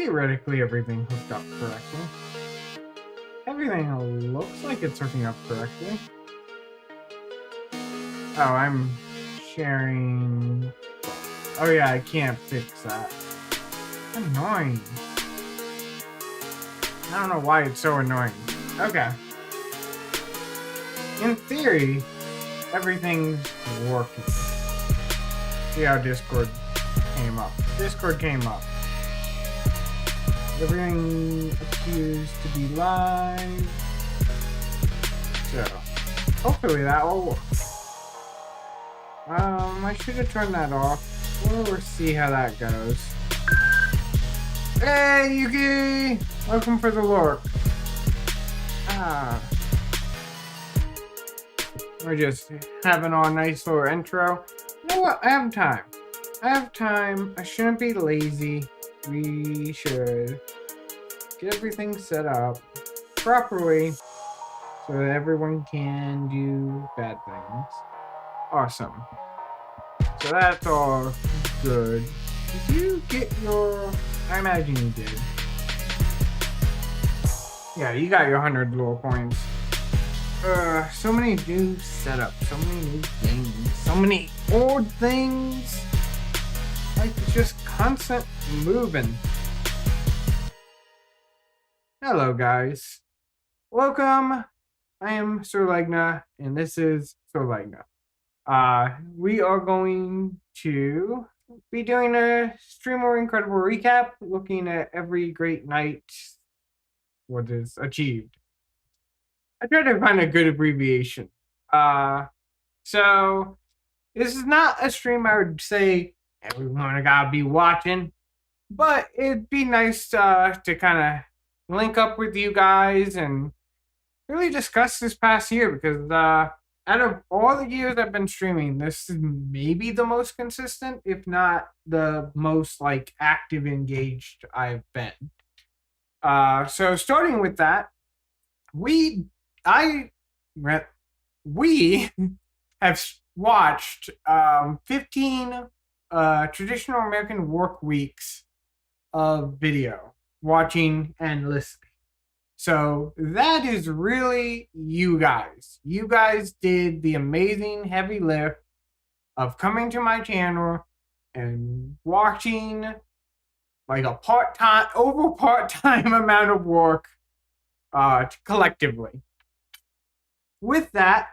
theoretically everything hooked up correctly. Everything looks like it's hooking up correctly. Oh, I'm sharing. Oh yeah, I can't fix that. Annoying. I don't know why it's so annoying. Okay. In theory, everything's working. See how Discord came up. Discord came up. Everything appears to be live. So, hopefully that will work. I should have turned that off. We'll see how that goes. Hey, Yuki! Welcome for the lurk. We're just having our nice little intro. You know what? I have time. I shouldn't be lazy. We should get everything set up properly so that everyone can do bad things. Awesome. So that's all good. Did you get your... I imagine you did. Yeah, you got your 100 lore points. So many new setups, so many new things, so many old things. Like, just constant moving. Hello, guys. Welcome. I am SirLegna, and this is SirLegna. We are going to be doing a Streamer Incredible recap, looking at every great night, what is achieved. I tried to find a good abbreviation. So this is not a stream I would say everyone gotta be watching, but it'd be nice to kind of link up with you guys and really discuss this past year, because out of all the years I've been streaming, this is maybe the most consistent, if not the most like active, engaged I've been. So starting with that, we have watched 15 traditional American work weeks of video, watching and listening. So that is really you guys. You guys did the amazing heavy lift of coming to my channel and watching like a part-time amount of work collectively. With that,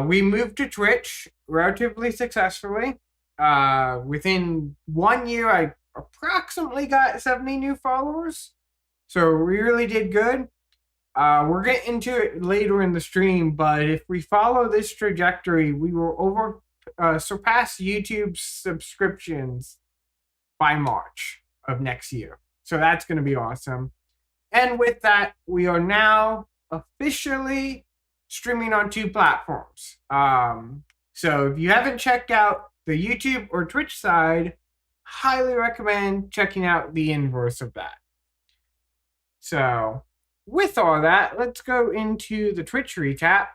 we moved to Twitch relatively successfully. Within 1 year, I approximately got 70 new followers. So we really did good. We're getting into it later in the stream, but if we follow this trajectory, we will surpass YouTube's subscriptions by March of next year. So that's going to be awesome. And with that, we are now officially streaming on 2 platforms. So if you haven't checked out the YouTube or Twitch side, highly recommend checking out the inverse of that. So with all that, let's go into the Twitch recap.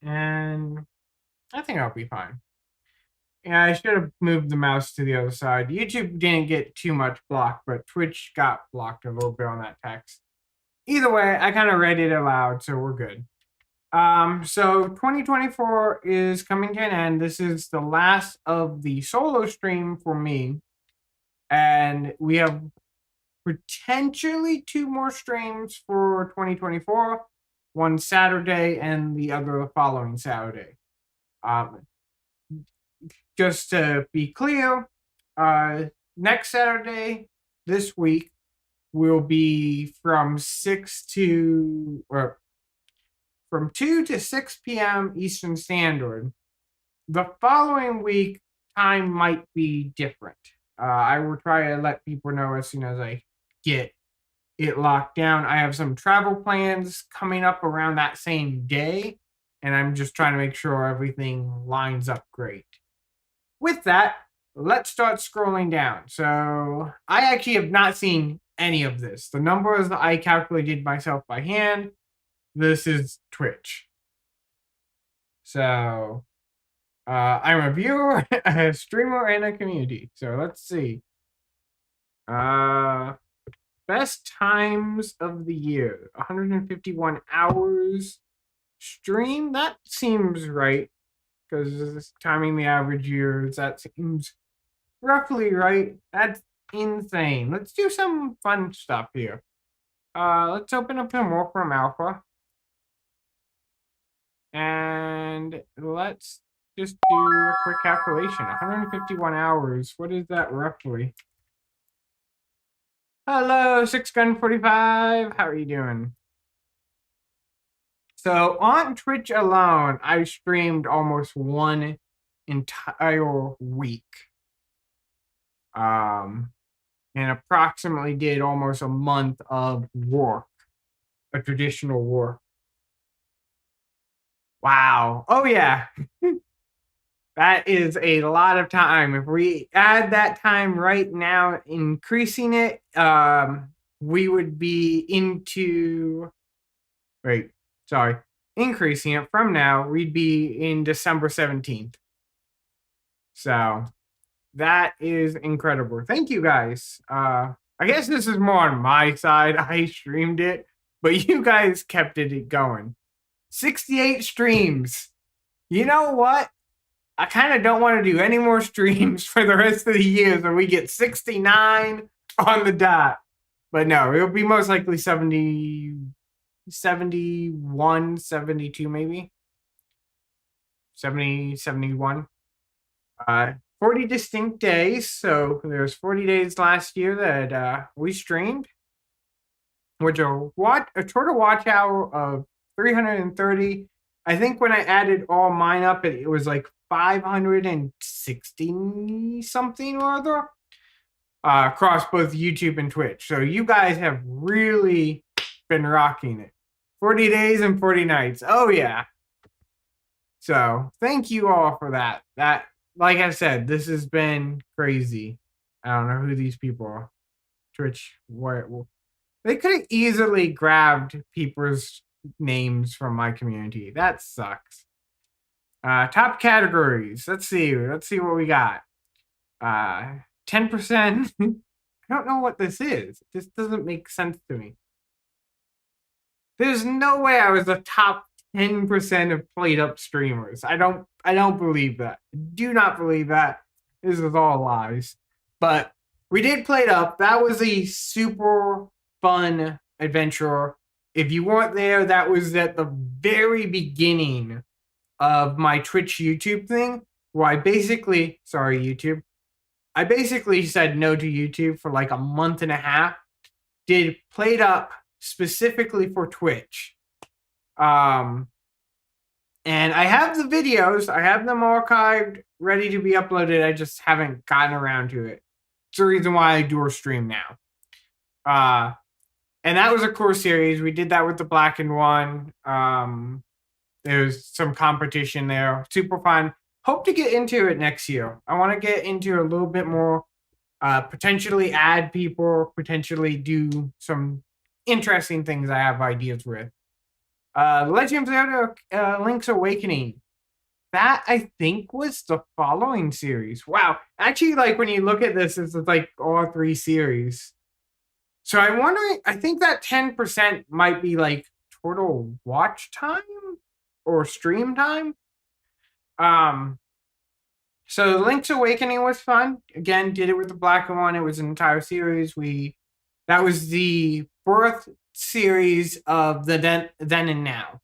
And I think I'll be fine. Yeah, I should have moved the mouse to the other side. YouTube didn't get too much blocked, but Twitch got blocked a little bit on that text. Either way, I kind of read it aloud, so we're good. So 2024 is coming to an end. This is the last of the solo stream for me. And we have potentially 2 more streams for 2024. One Saturday and the other the following Saturday. Just to be clear, next Saturday, this week, will be from 2 to 6 p.m. Eastern Standard. The following week, time might be different. I will try to let people know as soon as I get it locked down. I have some travel plans coming up around that same day, and I'm just trying to make sure everything lines up great. With that, let's start scrolling down. So I actually have not seen any of this. The numbers I calculated myself by hand. This is Twitch. So I'm a viewer, a streamer, and a community. So let's see. Best times of the year. 151 hours stream. That seems right because timing the average years. That seems roughly right. That's insane. Let's do some fun stuff here. Let's open up some more from Alpha. And let's just do a quick calculation. 151 hours. What is that roughly? Hello, 6Gun45. How are you doing? So on Twitch alone, I streamed almost one entire week. And approximately did almost a month of work, a traditional work. Wow. Oh yeah. That is a lot of time. If we add that time right now, increasing it, we would be into, increasing it from now, we'd be in December 17th. So that is incredible. Thank you guys. I guess this is more on my side. I streamed it, but you guys kept it going. 68 streams. You know what? I kind of don't want to do any more streams for the rest of the year, so we get 69 on the dot. But no, it'll be most likely 70, 71, 72 maybe. 70, 71. 40 distinct days. So there's 40 days last year that we streamed, which a total watch hour of 330. I think when I added all mine up, it was like 560 something or other across both YouTube and Twitch. So you guys have really been rocking it. 40 days and 40 nights. Oh yeah. So thank you all for that. That, like I said, this has been crazy. I don't know who these people are. Twitch, they could have easily grabbed people's names from my community. That sucks. Top categories. Let's see what we got. 10%. I don't know what this is. This doesn't make sense to me. There's no way I was the top 10% of played up streamers. I don't believe that. Do not believe that. This is all lies. But we did play it up. That was a super fun adventure. If you weren't there, that was at the very beginning of my Twitch YouTube thing, where I basically said no to YouTube for like a month and a half. Did played up specifically for Twitch. And I have the videos. I have them archived, ready to be uploaded. I just haven't gotten around to it. It's the reason why I do a stream now. And that was a cool series. We did that with the Black and One. There's some competition there. Super fun. Hope to get into it next year. I want to get into a little bit more, potentially add people, potentially do some interesting things I have ideas with. Legend of Zelda Link's Awakening. That, I think, was the following series. Wow. Actually, like, when you look at this, it's like all three series. So I'm wondering, I think that 10% might be like total watch time or stream time. So Link's Awakening was fun. Again, did it with the Black and One. It was an entire series. That was the fourth series of the then and now.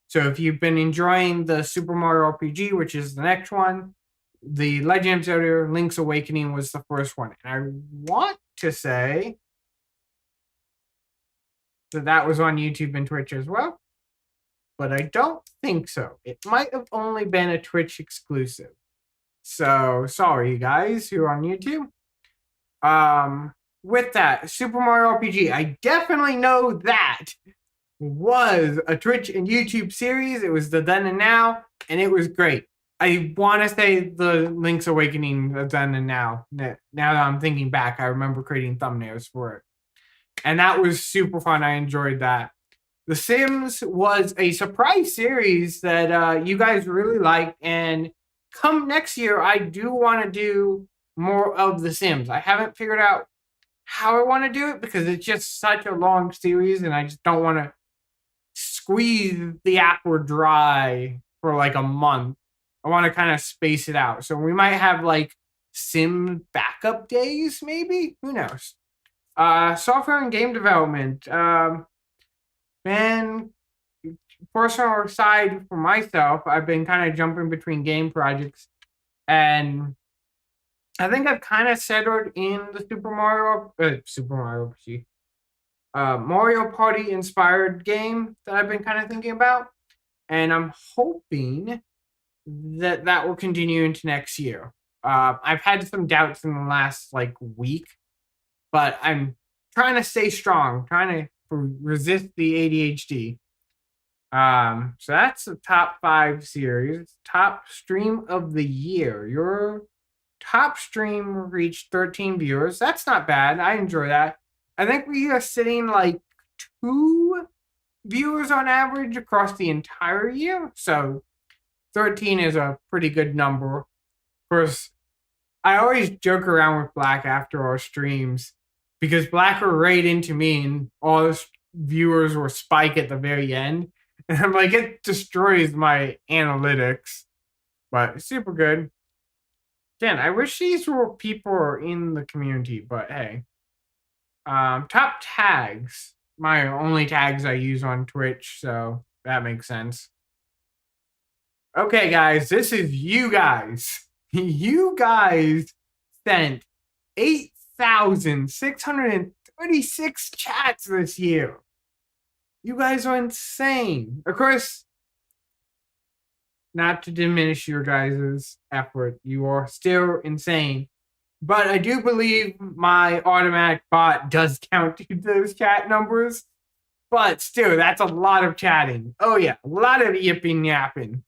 So if you've been enjoying the Super Mario RPG, which is the next one, the Legend of Zelda Link's Awakening was the first one. And I want to say that was on YouTube and Twitch as well, but I don't think so. It might have only been a Twitch exclusive. So sorry, you guys who are on YouTube. With that, Super Mario RPG, I definitely know that was a Twitch and YouTube series. It was the then and now, and it was great. I want to say the Link's Awakening, the then and now. Now that I'm thinking back, I remember creating thumbnails for it. And that was super fun. I enjoyed that. The Sims was a surprise series that you guys really liked. And come next year, I do want to do more of The Sims. I haven't figured out how I want to do it because it's just such a long series and I just don't want to squeeze the apple dry for like a month. I want to kind of space it out. So we might have like sim backup days, maybe? Who knows? Software and game development. Man, personal side for myself, I've been kind of jumping between game projects, and I think I've kind of settled in the Mario Party inspired game that I've been kind of thinking about, and I'm hoping that that will continue into next year. I've had some doubts in the last like week, but I'm trying to stay strong, trying to resist the ADHD. So that's the top 5 series. Top stream of the year. Your top stream reached 13 viewers. That's not bad. I enjoy that. I think we are sitting like 2 viewers on average across the entire year. So 13 is a pretty good number. Of course, I always joke around with Black after our streams because Black will raid into me and all the viewers will spike at the very end. And I'm like, it destroys my analytics, but it's super good. Dan, I wish these were people in the community, but hey. Top tags. My only tags I use on Twitch, so that makes sense. Okay, guys, this is you guys. You guys sent 8,636 chats this year. You guys are insane. Of course, not to diminish your guys' effort. You are still insane. But I do believe my automatic bot does count to those chat numbers. But still, that's a lot of chatting. Oh yeah, a lot of yipping yapping.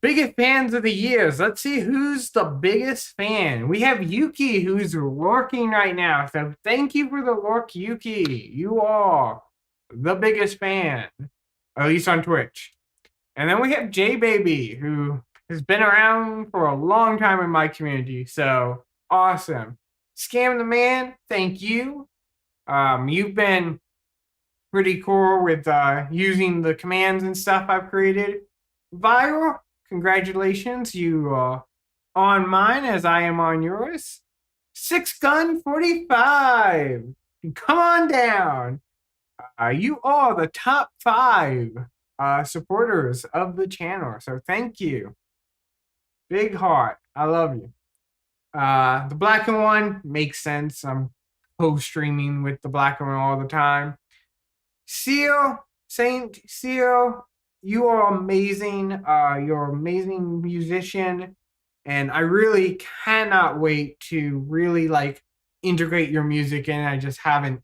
Biggest fans of the years. Let's see who's the biggest fan. We have Yuki who's lurking right now. So thank you for the lurk, Yuki. You are the biggest fan, at least on Twitch. And then we have J Baby who has been around for a long time in my community. So awesome. Scam the Man, thank you. You've been pretty cool with using the commands and stuff I've created. Viral, congratulations. You are on mine as I am on yours. 6Gun45, come on down. You are the top 5 supporters of the channel, so thank you. Big heart, I love you. The Black and One makes sense. I'm co-streaming with the Black and One all the time. Saint Seal, you are amazing. You're an amazing musician, and I really cannot wait to really like integrate your music in. I just haven't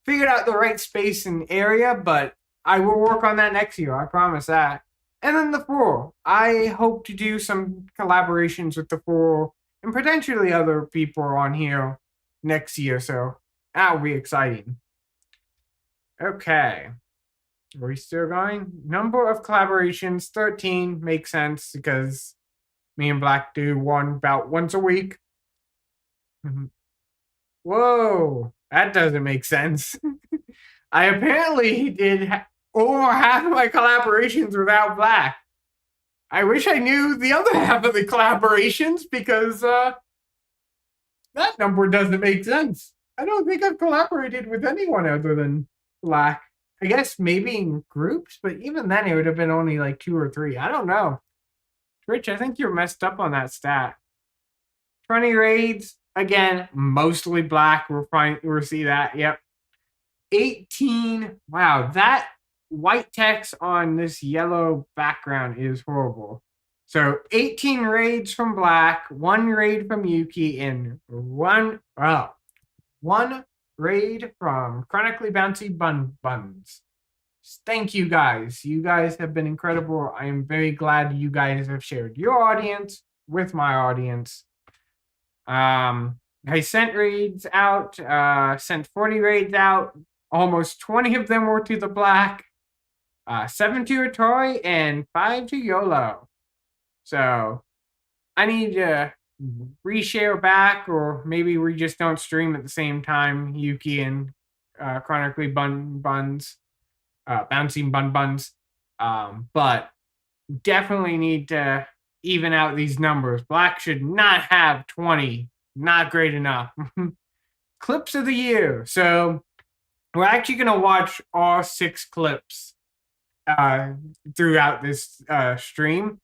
figured out the right space and area, but I will work on that next year. I promise that. And then the Four. I hope to do some collaborations with the Four and potentially other people on here next year. So that'll be exciting. Okay. Are we still going? Number of collaborations, 13. Makes sense because me and Black do one about once a week. Whoa, that doesn't make sense. I apparently did over half of my collaborations without Black. I wish I knew the other half of the collaborations because that number doesn't make sense. I don't think I've collaborated with anyone other than Black. I guess maybe in groups, but even then it would have been only like 2 or 3. I don't know. Rich, I think you're messed up on that stat. 20 raids, again, mostly Black. We'll see that. Yep. 18. Wow, that white text on this yellow background is horrible. So 18 raids from Black, 1 raid from Yuki, and one raid from Chronically Bouncy Buns. Thank you guys. You guys have been incredible. I am very glad you guys have shared your audience with my audience. I sent raids out, sent 40 raids out. Almost 20 of them were to the Black, 7 to Atari, and 5 to YOLO. So I need to reshare back, or maybe we just don't stream at the same time. Yuki and chronically buns, bouncing buns. But definitely need to even out these numbers. Black should not have 20. Not great enough. Clips of the year. So we're actually going to watch all 6 clips throughout this stream,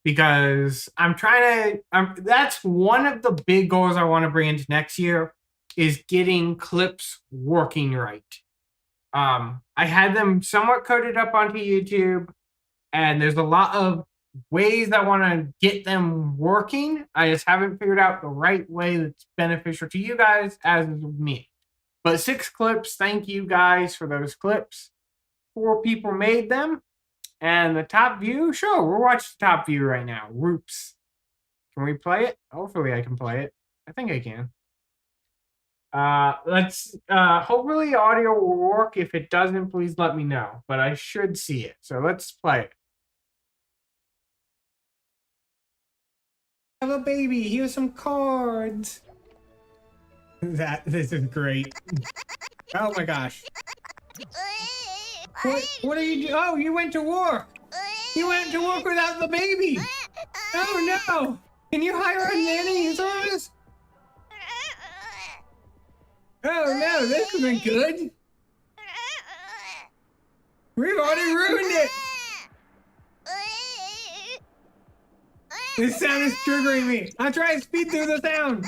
because I'm trying to. That's one of the big goals I want to bring into next year, is getting clips working right. I had them somewhat coded up onto YouTube, and there's a lot of ways I want to get them working. I just haven't figured out the right way that's beneficial to you guys as me. But 6 clips, thank you guys for those clips. 4 people made them. And the top view, sure, we'll watch the top view right now. Whoops. Can we play it? Hopefully I can play it. I think I can. Let's hopefully audio will work. If it doesn't, please let me know. But I should see it. So let's play it. Have a baby. Here's some cards. This is great. Oh my gosh. What are you doing? Oh, you went to work. You went to work without the baby. Oh no. Can you hire a nanny service? Oh no, this isn't good. We've already ruined it. This sound is triggering me. I'm trying to speed through the sound.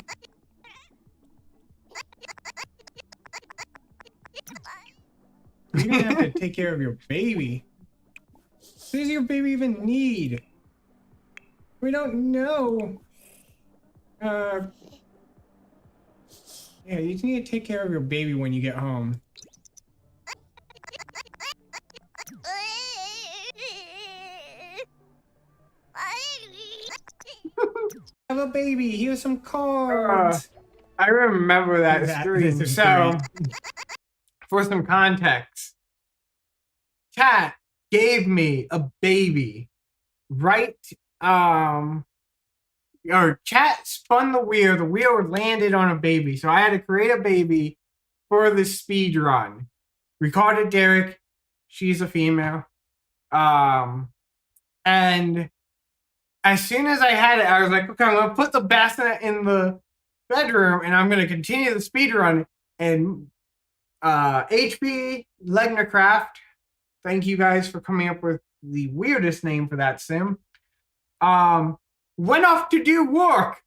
You're gonna have to take care of your baby. What does your baby even need? We don't know. Yeah, you just need to take care of your baby when you get home. Have a baby. Here's some cards. I remember that stream. So, for some context, Cat gave me a baby, right? Or Cat spun the wheel landed on a baby, so I had to create a baby for the speed run. We called it Derek. She's a female. And as soon as I had it, I was like, okay, I'm gonna put the bassinet in the bedroom, and I'm gonna continue the speed run. And SirLegna Craft, thank you guys for coming up with the weirdest name for that sim. Went off to do work,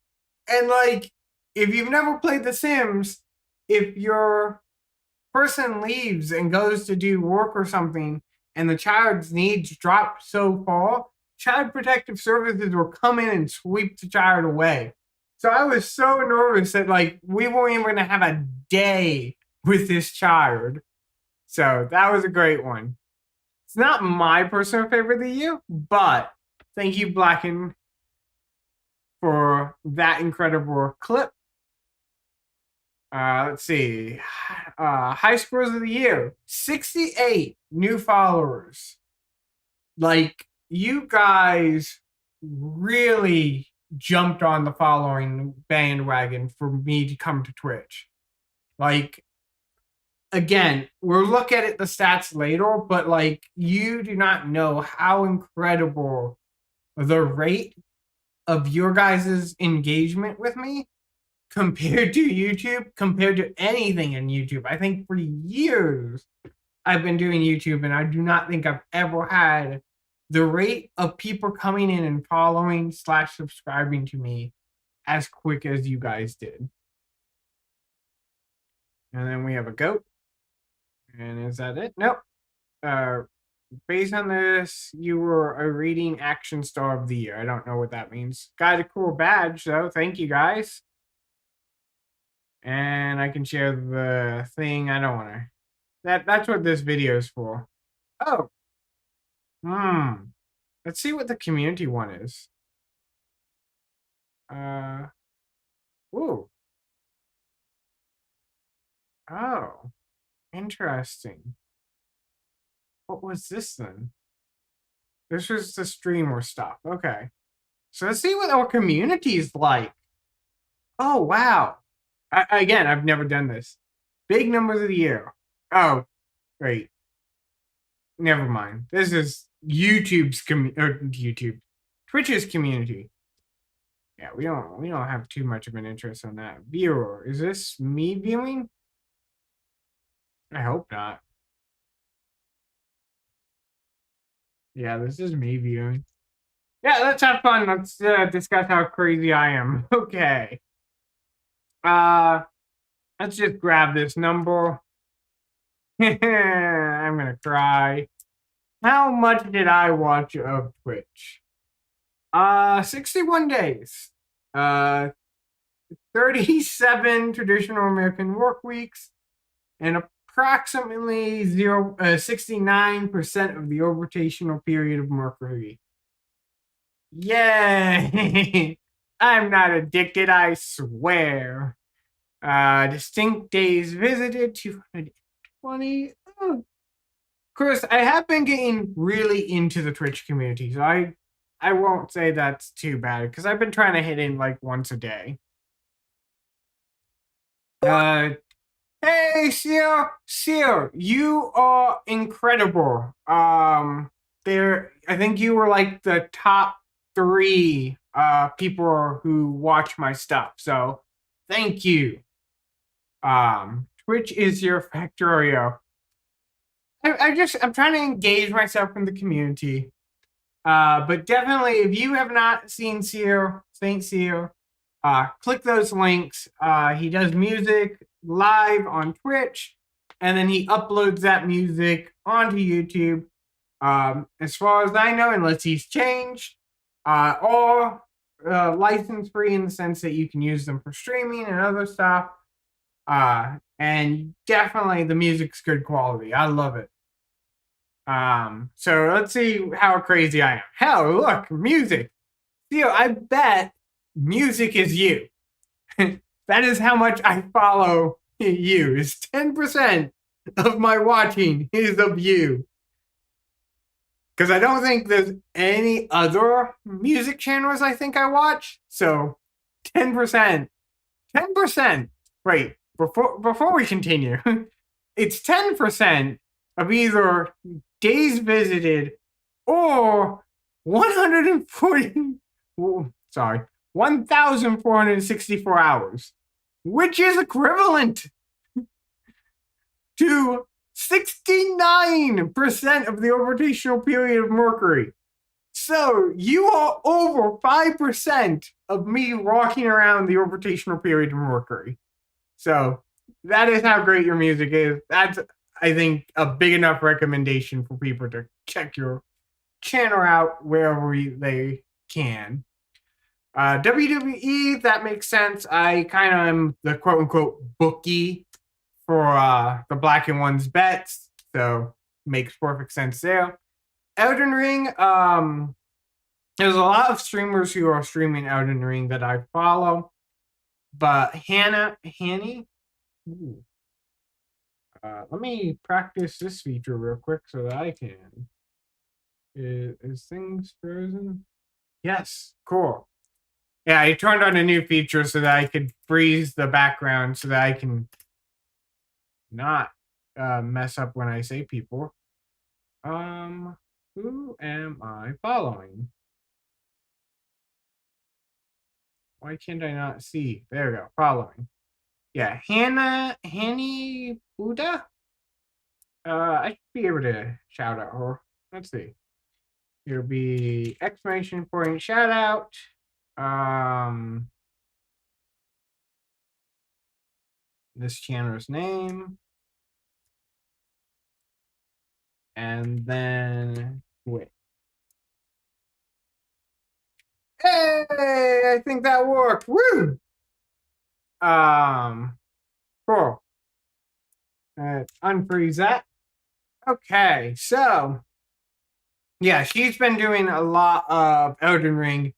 and like, if you've never played The Sims, if your person leaves and goes to do work or something, and the child's needs drop so far, Child Protective Services will come in and sweep the child away. So I was so nervous that like we weren't even gonna have a day with this child. So that was a great one. It's not my personal favorite of the year, but thank you, Blacken, for that incredible clip. Let's see. High scores of the year. 68 new followers. Like, you guys really jumped on the following bandwagon for me to come to Twitch. Like, again, we'll look at the stats later, but like, you do not know how incredible the rate of your guys' engagement with me compared to YouTube, compared to anything in YouTube. I think for years I've been doing YouTube, and I do not think I've ever had the rate of people coming in and following / subscribing to me as quick as you guys did. And then we have a goat. And is that it? Nope. Based on this, you were a reading action star of the year. I don't know what that means. Got a cool badge, though. Thank you, guys. And I can share the thing. I don't want to. That's what this video is for. Oh. Let's see what the community one is. Ooh. Oh. Interesting. What was this then? This was the streamer stuff. Okay. So let's see what our community is like. Oh wow! Again, I've never done this. Big numbers of the year. Oh, great. Never mind. This is YouTube, Twitch's community. Yeah, we don't have too much of an interest on that. Viewer, is this me viewing? I hope not. Yeah, this is me viewing. Yeah, let's have fun. Let's discuss how crazy I am. Okay. Uh, let's just grab this number. I'm gonna cry. How much did I watch of Twitch? 61 days. Uh, 37 traditional American work weeks, and approximately 69% of the rotational period of Mercury. Yay! I'm not addicted, I swear. Distinct days visited 220. Oh. Of course, I have been getting really into the Twitch community, so I won't say that's too bad because I've been trying to hit in like once a day. Uh, Hey, Sir, you are incredible. I think you were like the top three people who watch my stuff. So, thank you. Twitch is your Factorio. I'm trying to engage myself in the community. But definitely, if you have not seen Saint Seer, click those links. He does music live on Twitch, and then he uploads that music onto YouTube. As far as I know, unless he's changed, all license free in the sense that you can use them for streaming and other stuff. And definitely the music's good quality. I love it. So let's see how crazy I am. Hell, look, music. Theo, I bet music is you. That is how much I follow you. Is 10% of my watching is of you. Because I don't think there's any other music channels I think I watch. So 10%. 10%. Wait, before we continue, it's 10% of either days visited or 140 sorry 1464 hours, which is equivalent to 69% of the rotational period of Mercury. So you are over 5% of me walking around the rotational period of Mercury. So that is how great your music is. That's, I think, a big enough recommendation for people to check your channel out wherever they can. WWE, that makes sense. I kind of am the quote unquote bookie for the Black and One's bets, so makes perfect sense there. Elden Ring, there's a lot of streamers who are streaming Elden Ring that I follow, but Hanny, let me practice this feature real quick so that I can. Is things frozen? Yes, cool. Yeah, I turned on a new feature so that I could freeze the background so that I can not mess up when I say people. Who am I following? Why can't I not see? There we go, following. Yeah, Hanny Buddha? I should be able to shout out her. Let's see. It'll be exclamation point shout out. This channel's name. And then wait. Hey, I think that worked. Woo! Cool. Unfreeze that. Okay, so yeah, she's been doing a lot of Elden Ring.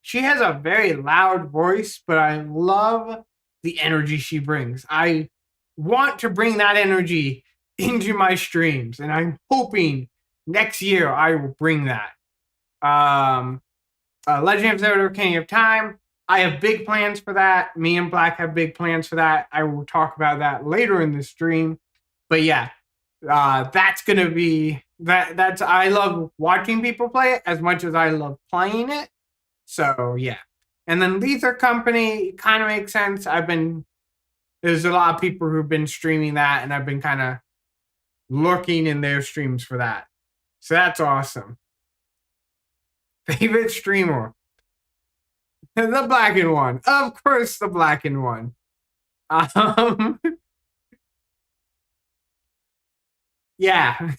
She has a very loud voice, but I love the energy she brings. I want to bring that energy into my streams, and I'm hoping next year I will bring that. Legend of Zelda: Ocarina of Time. I have big plans for that. Me and Black have big plans for that. I will talk about that later in the stream. But yeah, that's gonna be that's I love watching people play it as much as I love playing it. So yeah. And then Lethal Company kind of makes sense. There's a lot of people who've been streaming that, and I've been kind of looking in their streams for that. So that's awesome. Favorite streamer? The Blackened one. Of course, the Blackened one. Yeah.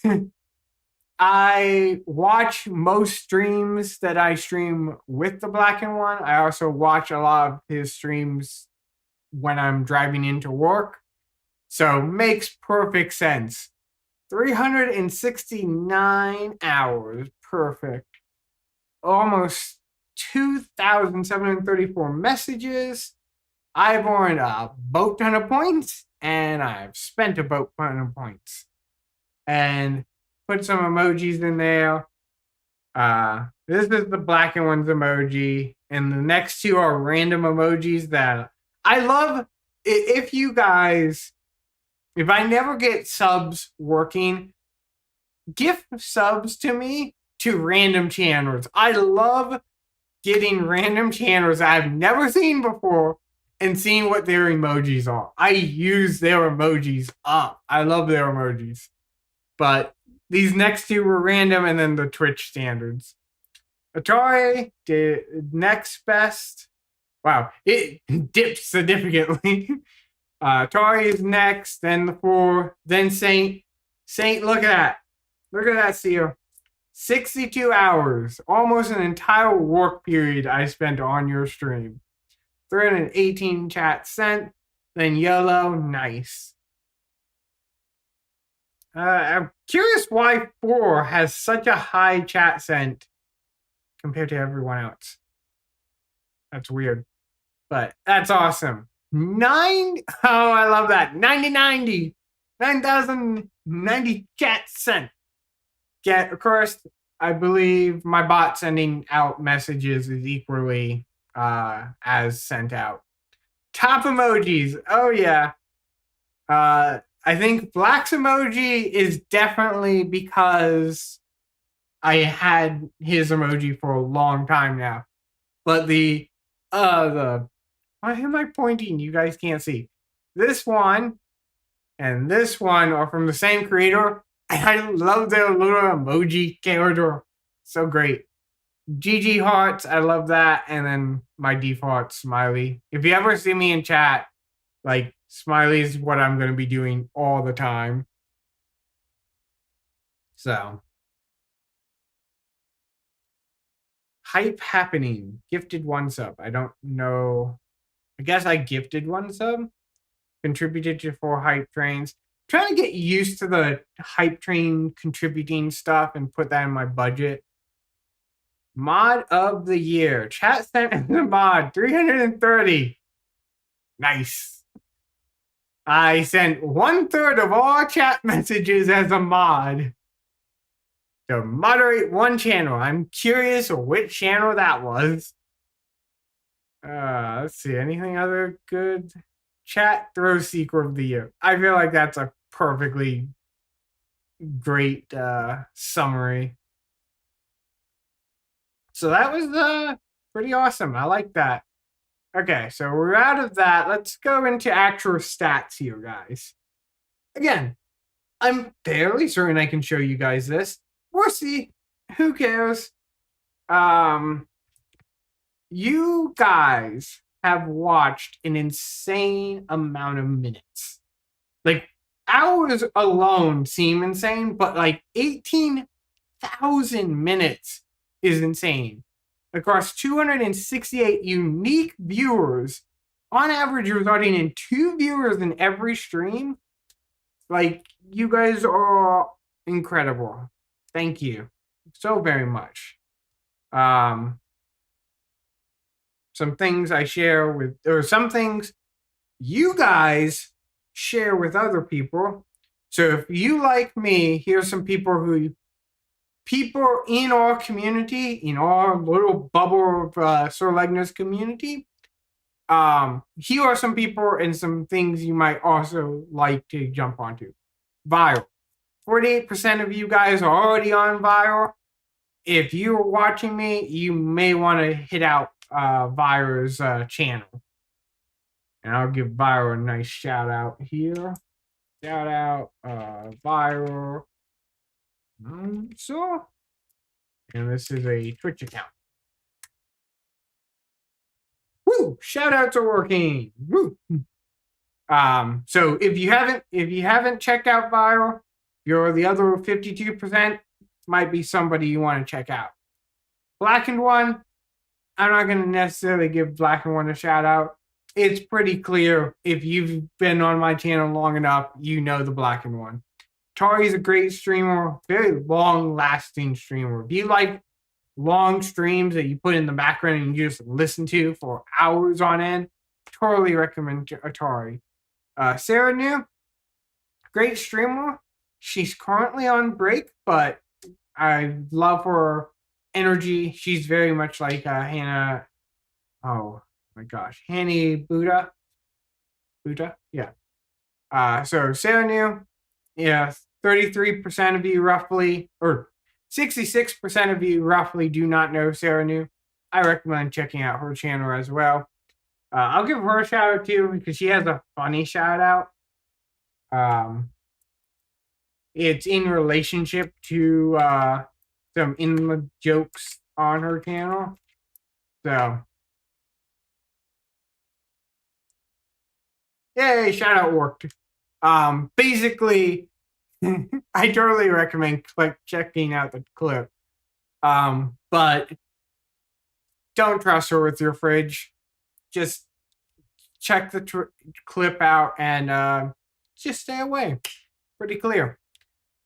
I watch most streams that I stream with the Blackened one. I also watch a lot of his streams when I'm driving into work. So makes perfect sense. 369 hours. Perfect. Almost 2,734 messages. I've earned a boat ton of points, and I've spent a boat ton of points. And put some emojis in there. This is the Blackened one's emoji, and the next two are random emojis that I love. If I never get subs working, gift subs to me to random channels. I love getting random channels I've never seen before and seeing what their emojis are. I use their emojis up. I love their emojis. But these next two were random, and then the Twitch standards. Atari did next best. Wow, it dipped significantly. Atari is next, then the 4, then Saint. Saint, look at that. Look at that, Seal. 62 hours, almost an entire work period I spent on your stream. 318 chats sent, then Yellow, nice. I'm curious why 4 has such a high chat sent compared to everyone else. That's weird, but that's awesome. Oh, I love that. 9090, 9,090 chats sent. Of course, I believe my bot sending out messages is equally as sent out. Top emojis. Oh yeah. I think Black's emoji is definitely because I had his emoji for a long time now. But why am I pointing? You guys can't see. This one and this one are from the same creator. And I love their little emoji character. So great. GG hearts, I love that. And then my default smiley. If you ever see me in chat, like, smiley is what I'm going to be doing all the time. So. Hype happening. Gifted 1 sub. I don't know. I guess I gifted 1 sub. Contributed to 4 hype trains. Trying to get used to the hype train contributing stuff and put that in my budget. Mod of the year. Chat sent as a mod. 330. Nice. I sent 1/3 of all chat messages as a mod to moderate one channel. I'm curious which channel that was. Let's see. Anything other good? Chat throw secret of the year. I feel like that's a perfectly great summary. So that was pretty awesome. I like that. Okay, so we're out of that. Let's go into actual stats here, guys. Again, I'm fairly certain I can show you guys this. We'll see. Who cares? You guys have watched an insane amount of minutes. Like, hours alone seem insane, but like 18,000 minutes is insane. Across 268 unique viewers, on average, resulting in 2 viewers in every stream. Like, you guys are incredible. Thank you so very much. Some things I share with, or some things you guys share with other people. So if you like me, here's some people in our community, in our little bubble of SirLegna's community, Here are some people and some things you might also like to jump onto. Viral. 48% of you guys are already on viral. If you're watching me, you may want to hit out Viral's channel. And I'll give Viral a nice shout out here. Shout out Viral. And this is a Twitch account. Woo! Shout outs are working. Woo! So if you haven't checked out Viral, you're the other 52% might be somebody you want to check out. Blackened One, I'm not going to necessarily give Blackened One a shout out. It's pretty clear if you've been on my channel long enough, you know the Blackened One. Tari's a great streamer, very long-lasting streamer. If you like long streams that you put in the background and you just listen to for hours on end, totally recommend Atari. SirLegna, great streamer. She's currently on break, but I love her energy. She's very much like Hannah. Oh my gosh, Hanny Buddha. Yeah. So SirLegna, yeah, 33% of you roughly, or 66% of you roughly do not know SirLegna. I recommend checking out her channel as well. I'll give her a shout out too because she has a funny shout out. It's in relationship to some in jokes on her channel. So, yay, shout out worked. Basically, I totally recommend checking out the clip. But don't trust her with your fridge. Just check the clip out and just stay away. Pretty clear.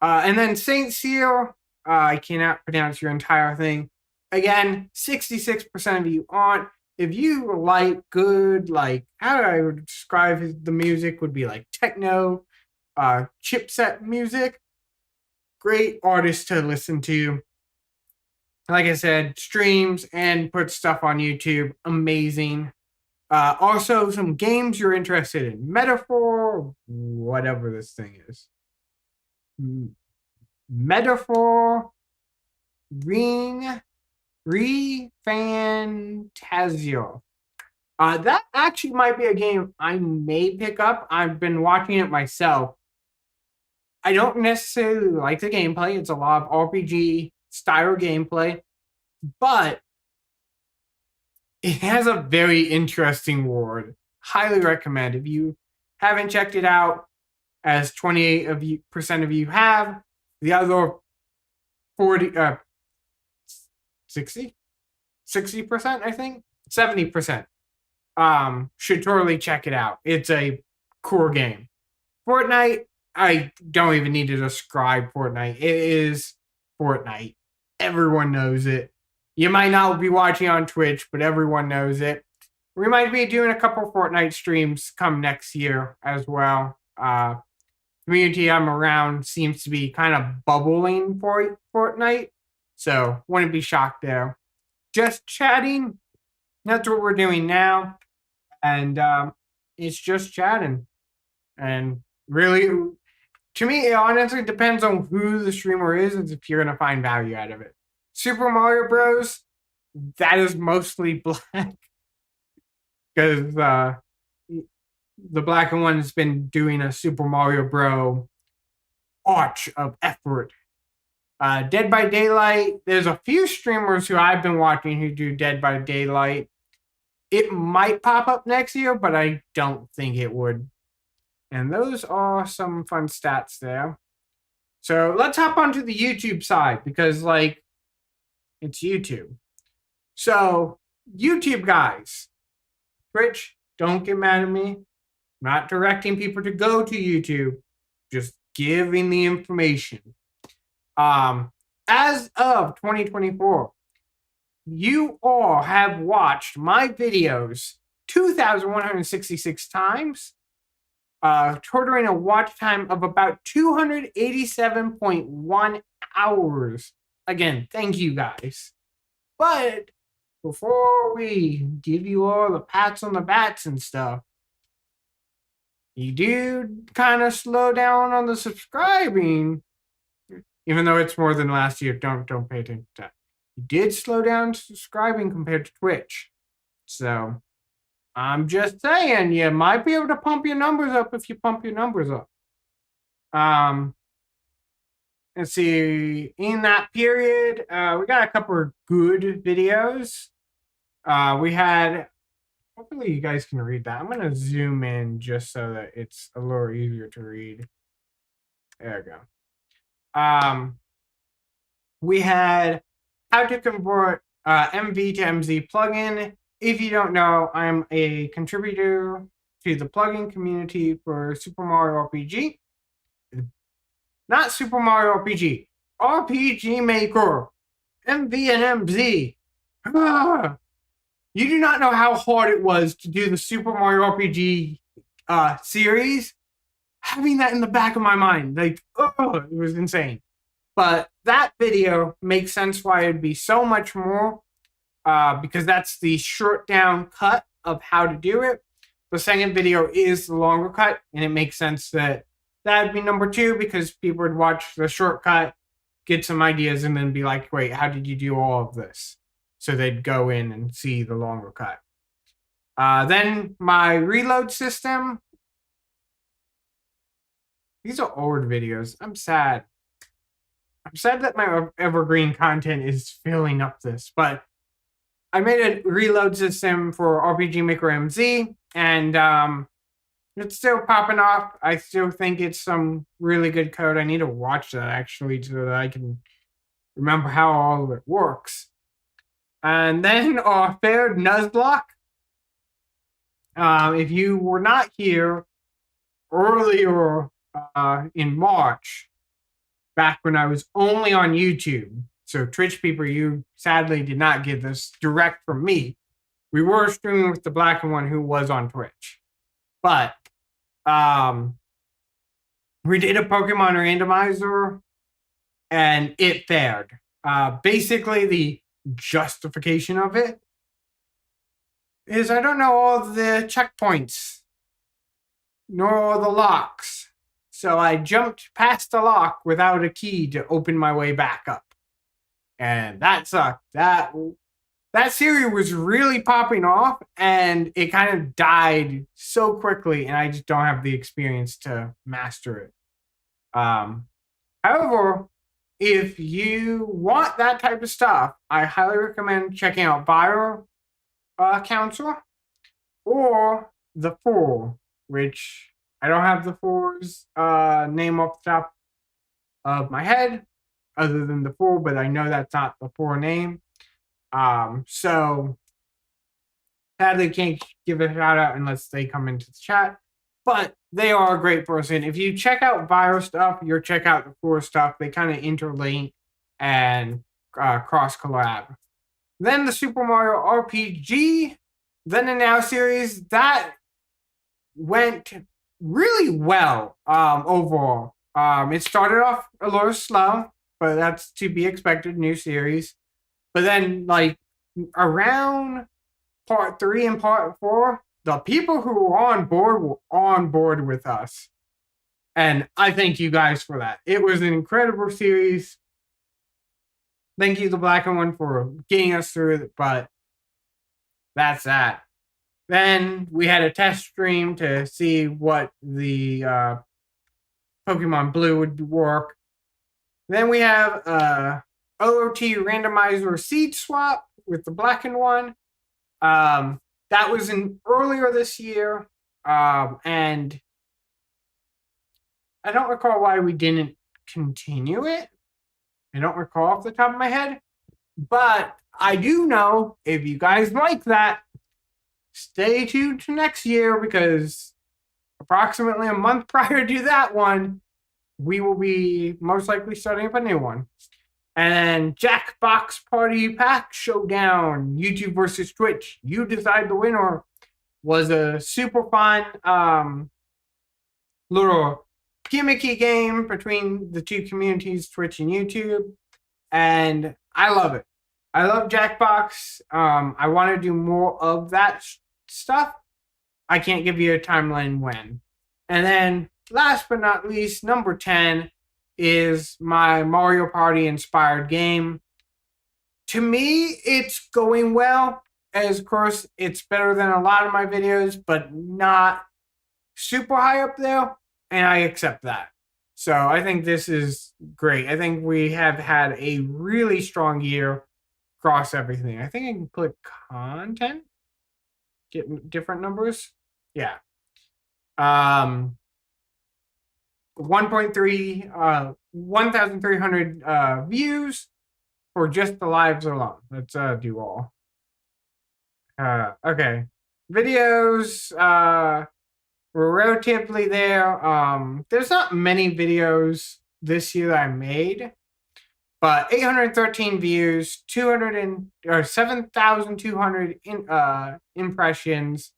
And then Saint Seal, I cannot pronounce your entire thing. Again, 66% of you aren't. If you like good, like, how I would describe the music would be like techno, chipset music, great artist to listen to. Like I said, streams and put stuff on YouTube, amazing. Also, some games you're interested in. Metaphor, whatever this thing is. Metaphor, Fantasio. That actually might be a game I may pick up. I've been watching it myself. I don't necessarily like the gameplay. It's a lot of RPG style gameplay, but it has a very interesting world. Highly recommend. If you haven't checked it out, as 28% of you have, the other 60%, I think, 70%, should totally check it out. It's a core game. Fortnite, I don't even need to describe Fortnite. It is Fortnite. Everyone knows it. You might not be watching on Twitch, but everyone knows it. We might be doing a couple Fortnite streams come next year as well. Community I'm around seems to be kind of bubbling for Fortnite, so wouldn't be shocked there. Just chatting, that's what we're doing now, and it's just chatting. And really, to me, it honestly depends on who the streamer is and if you're going to find value out of it. Super Mario Bros., that is mostly black, because the Blackened One has been doing a Super Mario Bros. Arch of effort. Dead by Daylight, there's a few streamers who I've been watching who do Dead by Daylight. It might pop up next year, but I don't think it would. And those are some fun stats there. So let's hop onto the YouTube side because, like, it's YouTube. So, YouTube guys, Twitch, don't get mad at me. I'm not directing people to go to YouTube, just giving the information. As of 2024, you all have watched my videos 2,166 times, totaling a watch time of about 287.1 hours. Again, thank you guys. But before we give you all the pats on the bats and stuff, you do kind of slow down on the subscribing, even though it's more than last year. Don't pay attention to that. You did slow down subscribing compared to Twitch, so I'm just saying you might be able to pump your numbers up if you pump your numbers up. Let's see. In that period, we got a couple of good videos. We had. Hopefully, you guys can read that. I'm going to zoom in just so that it's a little easier to read. There we go. We had how to convert MV to MZ plugin. If you don't know, I'm a contributor to the plugin community for Super Mario RPG. Not Super Mario RPG. RPG Maker. MV and MZ. You do not know how hard it was to do the Super Mario RPG series. Having that in the back of my mind, it was insane. But that video makes sense why it'd be so much more, because that's the short down cut of how to do it. The second video is the longer cut, and it makes sense that that'd be number 2 because people would watch the shortcut, get some ideas, and then be like, wait, how did you do all of this? So they'd go in and see the longer cut. Then my reload system. These are old videos. I'm sad. I'm sad that my evergreen content is filling up this, but I made a reload system for RPG Maker MZ, and it's still popping off. I still think it's some really good code. I need to watch that actually so that I can remember how all of it works. And then our fair Nuzlocke. If you were not here earlier in March, back when I was only on YouTube, so Twitch people, you sadly did not get this direct from me. We were streaming with the Black One who was on Twitch. But we did a Pokemon randomizer, and it fared. Basically, the justification of it is I don't know all the checkpoints nor all the locks, so I jumped past the lock without a key to open my way back up, and that sucked. That series was really popping off, and it kind of died so quickly, and I just don't have the experience to master it. However, if you want that type of stuff, I highly recommend checking out Viral Counselor or The Four, which I don't have The Four's name off the top of my head, other than The Four, but I know that's not The Four name. So sadly can't give a shout out unless they come into the chat. But they are a great person. If you check out Viral stuff, you'll check out The Four stuff. They kind of interlink and cross collab. Then the Super Mario RPG, then the Now series, that went really well overall. It started off a little slow, but that's to be expected, new series. But then, like, around part 3 and part 4, the people who were on board with us. And I thank you guys for that. It was an incredible series. Thank you, the Black One, for getting us through it, but that's that. Then we had a test stream to see what the Pokemon Blue would work. Then we have OOT randomizer seed swap with the Black One. That was earlier this year, and I don't recall why we didn't continue it. I don't recall off the top of my head, but I do know if you guys like that, stay tuned to next year, because approximately a month prior to that one, we will be most likely starting up a new one. And Jackbox Party Pack Showdown, YouTube versus Twitch, you decide the winner, was a super fun little gimmicky game between the two communities, Twitch and YouTube. And I love it. I love Jackbox. I want to do more of that stuff. I can't give you a timeline when. And then, last but not least, number 10 is my Mario Party inspired game. To me, it's going well. As of course, it's better than a lot of my videos, but not super high up there, and I accept that. So I think this is great. I think we have had a really strong year across everything. I think I can click content, get different numbers. Yeah. Um, 1.3, 1,300 views for just the lives alone. Let's do all. Okay. Videos were relatively there. There's not many videos this year that I made, but 813 views, 7,200 impressions,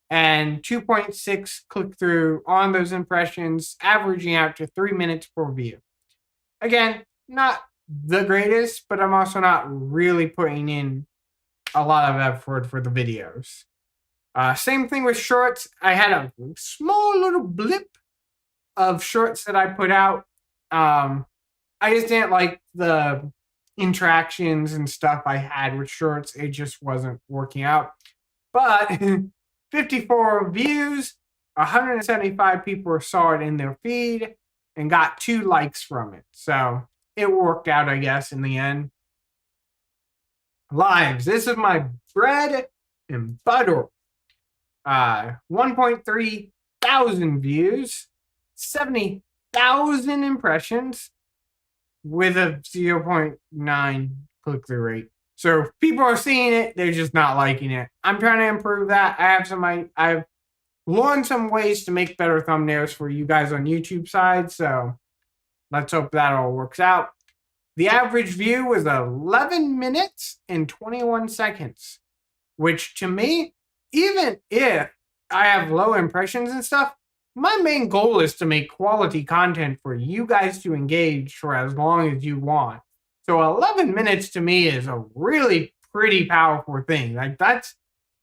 and 2.6 click through on those impressions, averaging out to 3 minutes per view. Again, not the greatest, but I'm also not really putting in a lot of effort for the videos. Same thing with shorts. I had a small little blip of shorts that I put out. I just didn't like the interactions and stuff I had with shorts. It just wasn't working out. But 54 views, 175 people saw it in their feed, and got 2 likes from it. So it worked out, I guess, in the end. Lives. This is my bread and butter. 1.3 thousand views, 70,000 impressions, with a 0.9 click-through rate. So people are seeing it, they're just not liking it. I'm trying to improve that. I've learned some ways to make better thumbnails for you guys on YouTube side, so let's hope that all works out. The average view was 11 minutes and 21 seconds, which to me, even if I have low impressions and stuff, my main goal is to make quality content for you guys to engage for as long as you want. So 11 minutes to me is a really pretty powerful thing. Like, that's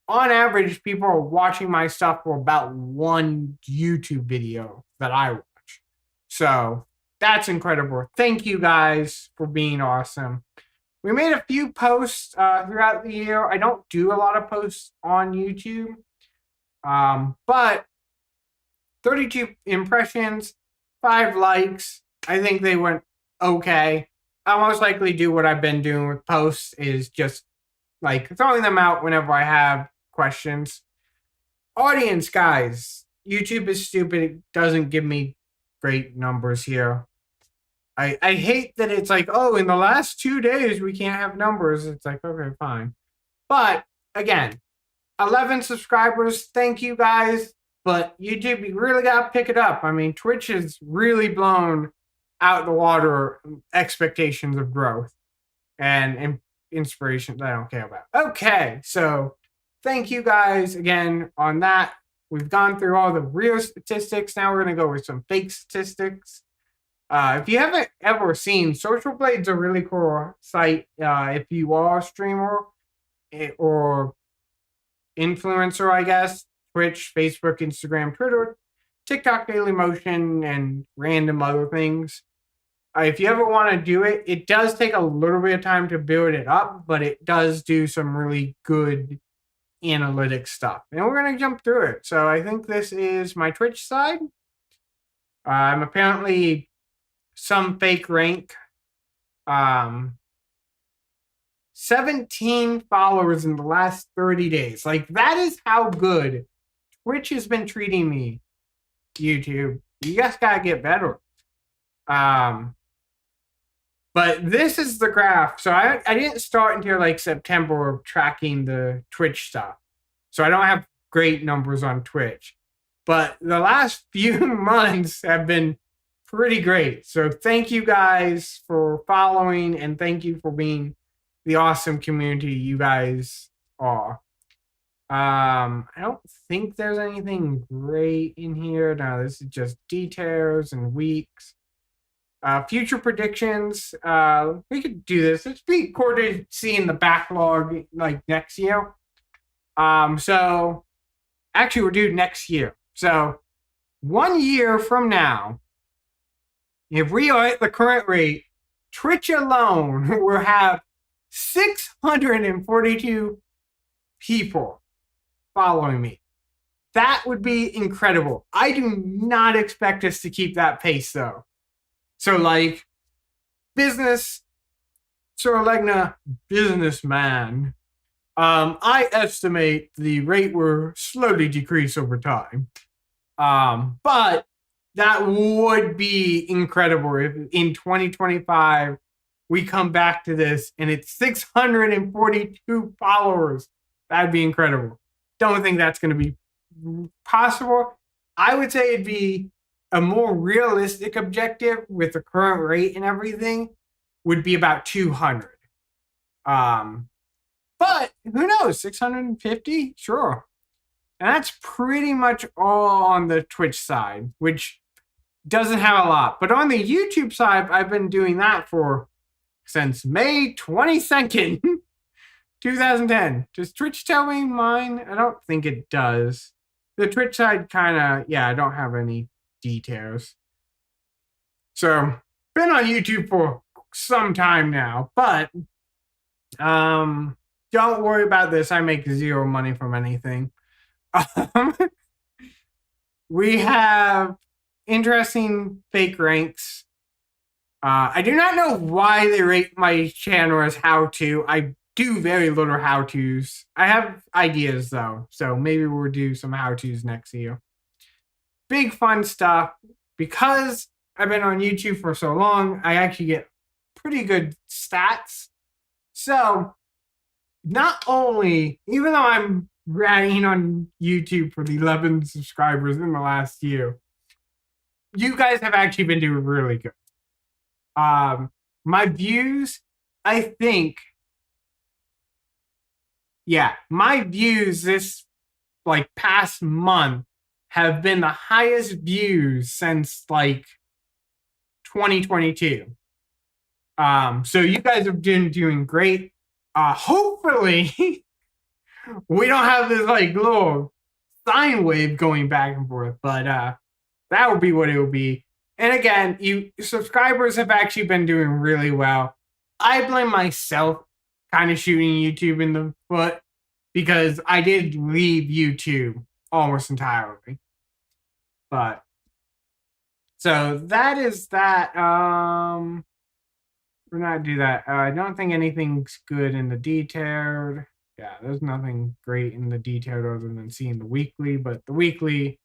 on average, people are watching my stuff for about one YouTube video that I watch. So that's incredible. Thank you guys for being awesome. We made a few posts throughout the year. I don't do a lot of posts on YouTube, but 32 impressions, 5 likes. I think they went okay. I'll most likely do what I've been doing with posts, is just like throwing them out whenever I have questions. Audience, guys, YouTube is stupid. It doesn't give me great numbers here. I hate that it's like, oh, in the last 2 days, we can't have numbers. It's like, okay, fine. But again, 11 subscribers. Thank you guys. But YouTube, you really got to pick it up. I mean, Twitch has really blown out the water expectations of growth and inspiration that I don't care about. Okay, so thank you guys again on that. We've gone through all the real statistics. Now we're going to go with some fake statistics. If you haven't ever seen, Social Blade's a really cool site. If you are a streamer or influencer, I guess, Twitch, Facebook, Instagram, Twitter, TikTok, Dailymotion, and random other things. If you ever want to do it, it does take a little bit of time to build it up, but it does do some really good analytics stuff. And we're going to jump through it. So I think this is my Twitch side. I'm apparently some fake rank. 17 followers in the last 30 days. Like, that is how good Twitch has been treating me, YouTube. You guys gotta get better. But this is the graph. So I didn't start until like September of tracking the Twitch stuff. So I don't have great numbers on Twitch. But the last few months have been pretty great. So thank you guys for following, and thank you for being the awesome community you guys are. I don't think there's anything great in here. No, this is just details and weeks. Future predictions. We could do this. It'd be cool to see in the backlog like next year. So actually, we're due next year. So 1 year from now, if we are at the current rate, Twitch alone will have 642 people following me. That would be incredible. I do not expect us to keep that pace though. So like business, SirLegna businessman. I estimate the rate will slowly decrease over time. But that would be incredible if in 2025 we come back to this and it's 642 followers. That'd be incredible. Don't think that's going to be possible. I would say it'd be a more realistic objective with the current rate and everything would be about 200. But who knows? 650? Sure. And that's pretty much all on the Twitch side, which doesn't have a lot. But on the YouTube side, I've been doing that since May 22nd, 2010. Does Twitch tell me mine? I don't think it does. The Twitch side kind of, yeah, I don't have any details. So, been on YouTube for some time now, but don't worry about this. I make zero money from anything. We have interesting fake ranks. I do not know why they rate my channel as how-to. I do very little how-tos. I have ideas though, so maybe we'll do some how-tos next year. Big fun stuff. Because I've been on YouTube for so long, I actually get pretty good stats. So not only, even though I'm ratting on YouTube for the 11 subscribers in the last year, you guys have actually been doing really good. My views, I think, my views this like past month have been the highest views since like 2022. So you guys have been doing great. Hopefully we don't have this like little sine wave going back and forth, but that will be what it will be. And again, you subscribers have actually been doing really well. I blame myself kind of shooting YouTube in the foot because I did leave YouTube almost entirely. But so that is that. We're not do that. I don't think anything's good in the detailed. Yeah, there's nothing great in the detailed other than seeing the weekly, but the weekly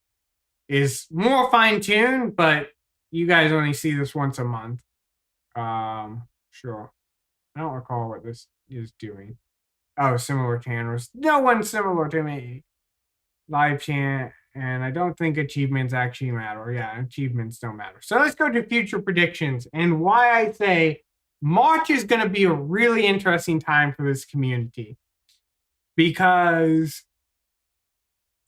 is more fine-tuned, but you guys only see this once a month. Sure. I don't recall what this is doing. Oh, similar channels. No one's similar to me. Live chant, and I don't think achievements actually matter. Yeah, achievements don't matter. So let's go to future predictions and why I say March is going to be a really interesting time for this community. Because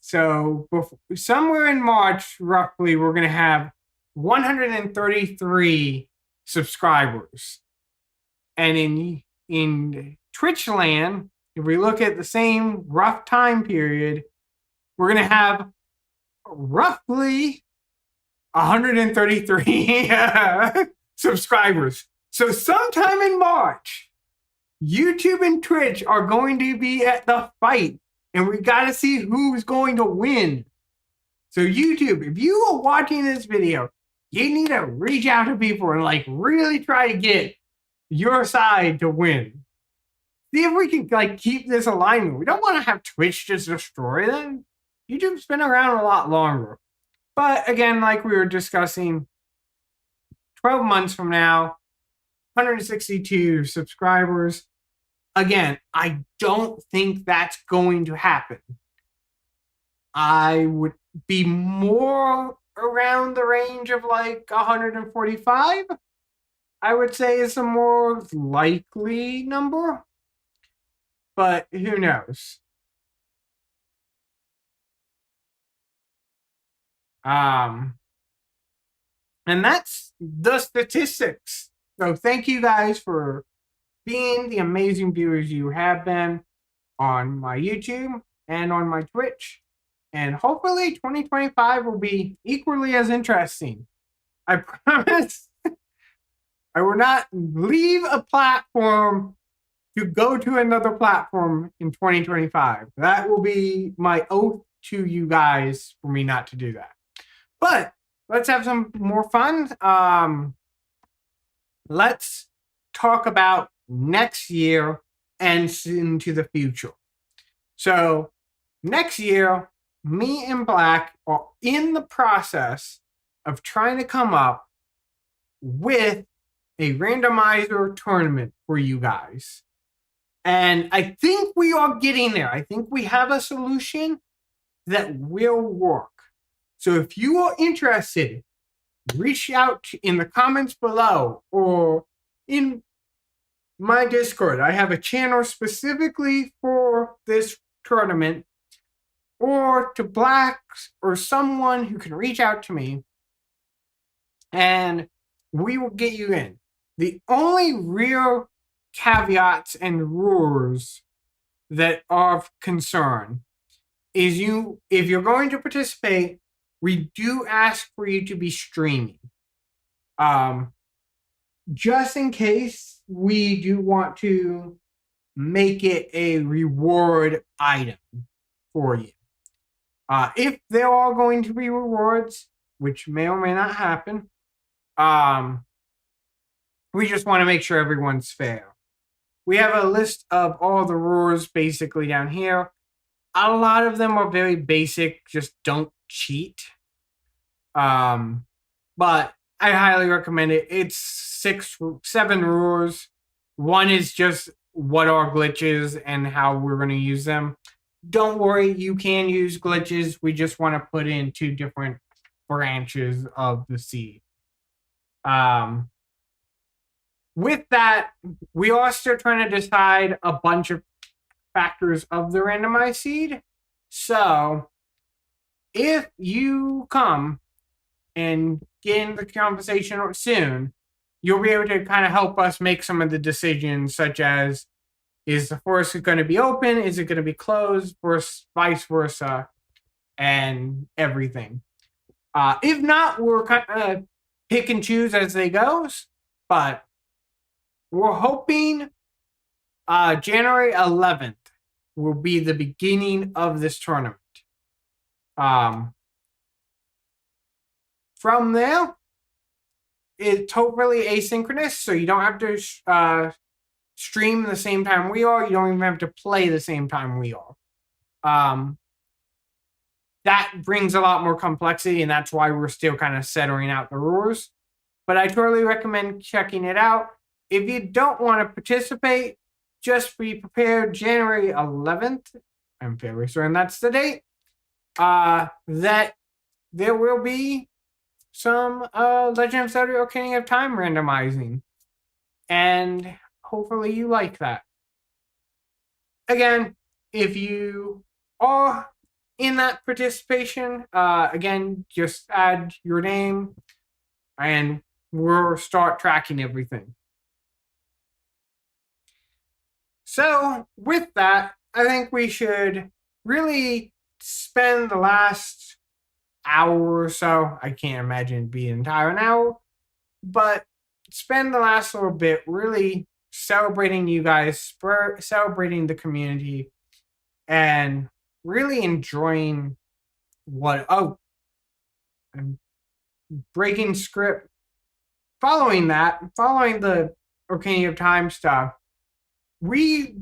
somewhere in March, roughly, we're going to have 133 subscribers. And in Twitch land, if we look at the same rough time period, we're going to have roughly 133 subscribers. So sometime in March, YouTube and Twitch are going to be at the fight, and we got to see who's going to win. So YouTube, if you are watching this video, you need to reach out to people and like really try to get your side to win. See if we can like keep this alignment. We don't want to have Twitch just destroy them. YouTube's been around a lot longer. But again, like we were discussing, 12 months from now, 162 subscribers. Again, I don't think that's going to happen. I would be more around the range of like 145. I would say is a more likely number. But who knows? And that's the statistics. So thank you guys for being the amazing viewers you have been on my YouTube and on my Twitch. And hopefully 2025 will be equally as interesting. I promise I will not leave a platform to go to another platform in 2025. That will be my oath to you guys for me not to do that. But let's have some more fun. Let's talk about next year and into the future. So next year, me and Black are in the process of trying to come up with a randomizer tournament for you guys. And I think we are getting there. I think we have a solution that will work. So if you are interested, reach out in the comments below or in my Discord. I have a channel specifically for this tournament, or to Blacks or someone who can reach out to me, and we will get you in. The only real caveats and rules that are of concern is if you're going to participate, we do ask for you to be streaming. Just in case we do want to make it a reward item for you. If there are going to be rewards, which may or may not happen, we just want to make sure everyone's fair. We have a list of all the rules basically down here. A lot of them are very basic, just don't cheat. But I highly recommend it. It's 7 rules. One is just what are glitches and how we're going to use them. Don't worry, you can use glitches. We just want to put in 2 different branches of the seed. With that, we are still trying to decide a bunch of factors of the randomized seed. So, if you come and get in the conversation soon, you'll be able to kind of help us make some of the decisions, such as, is the forest going to be open? Is it going to be closed? Vice versa, and everything. If not, we'll kind of pick and choose as they goes, but we're hoping January 11th will be the beginning of this tournament. From there, it's totally asynchronous, so you don't have to stream the same time we are. You don't even have to play the same time we are. That brings a lot more complexity, and that's why we're still kind of settling out the rules. But I totally recommend checking it out. If you don't want to participate, just be prepared. January 11th, I'm fairly certain that's the date, that there will be some Legend of Zelda Ocarina of Time randomizing. And hopefully you like that. Again, if you are in that participation, again, just add your name and we'll start tracking everything. So with that, I think we should really spend the last hour or so, I can't imagine it'd be an entire hour, but spend the last little bit really celebrating you guys, celebrating the community, and really enjoying I'm breaking script. Following the Ocarina of Time stuff, me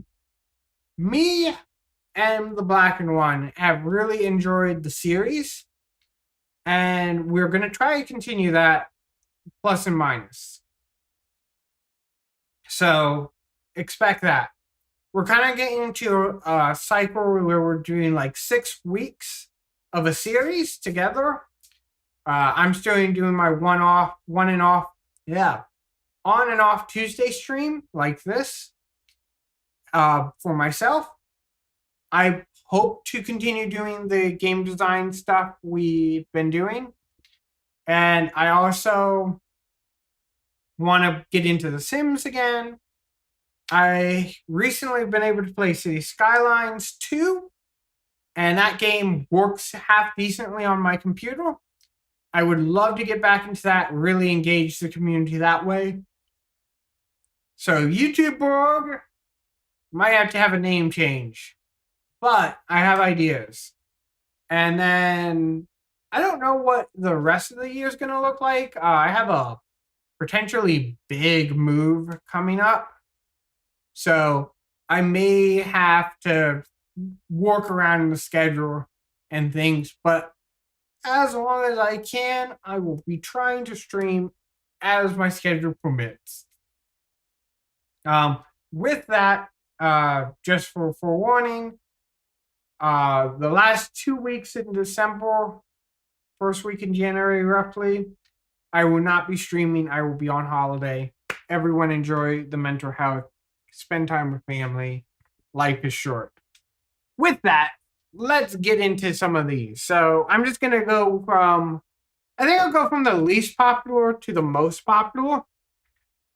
and the Black and One have really enjoyed the series, and we're going to try to continue that, plus and minus. So expect that. We're kind of getting into a cycle where we're doing like 6 weeks of a series together. I'm still doing my on and off Tuesday stream like this for myself. I hope to continue doing the game design stuff we've been doing. And I also want to get into The Sims again. I recently been able to play City Skylines 2, and that game works half decently on my computer. I would love to get back into that, really engage the community that way. So YouTube blog might have to have a name change, but I have ideas. And then I don't know what the rest of the year is going to look like. I have a potentially big move coming up. So I may have to work around the schedule and things, but as long as I can, I will be trying to stream as my schedule permits. With that, just for forewarning, the last 2 weeks in December, first week in January roughly, I will not be streaming. I will be on holiday. Everyone enjoy the mental health. Spend time with family. Life is short. With that, let's get into some of these. So I'm just going to go from, I think I'll go from the least popular to the most popular.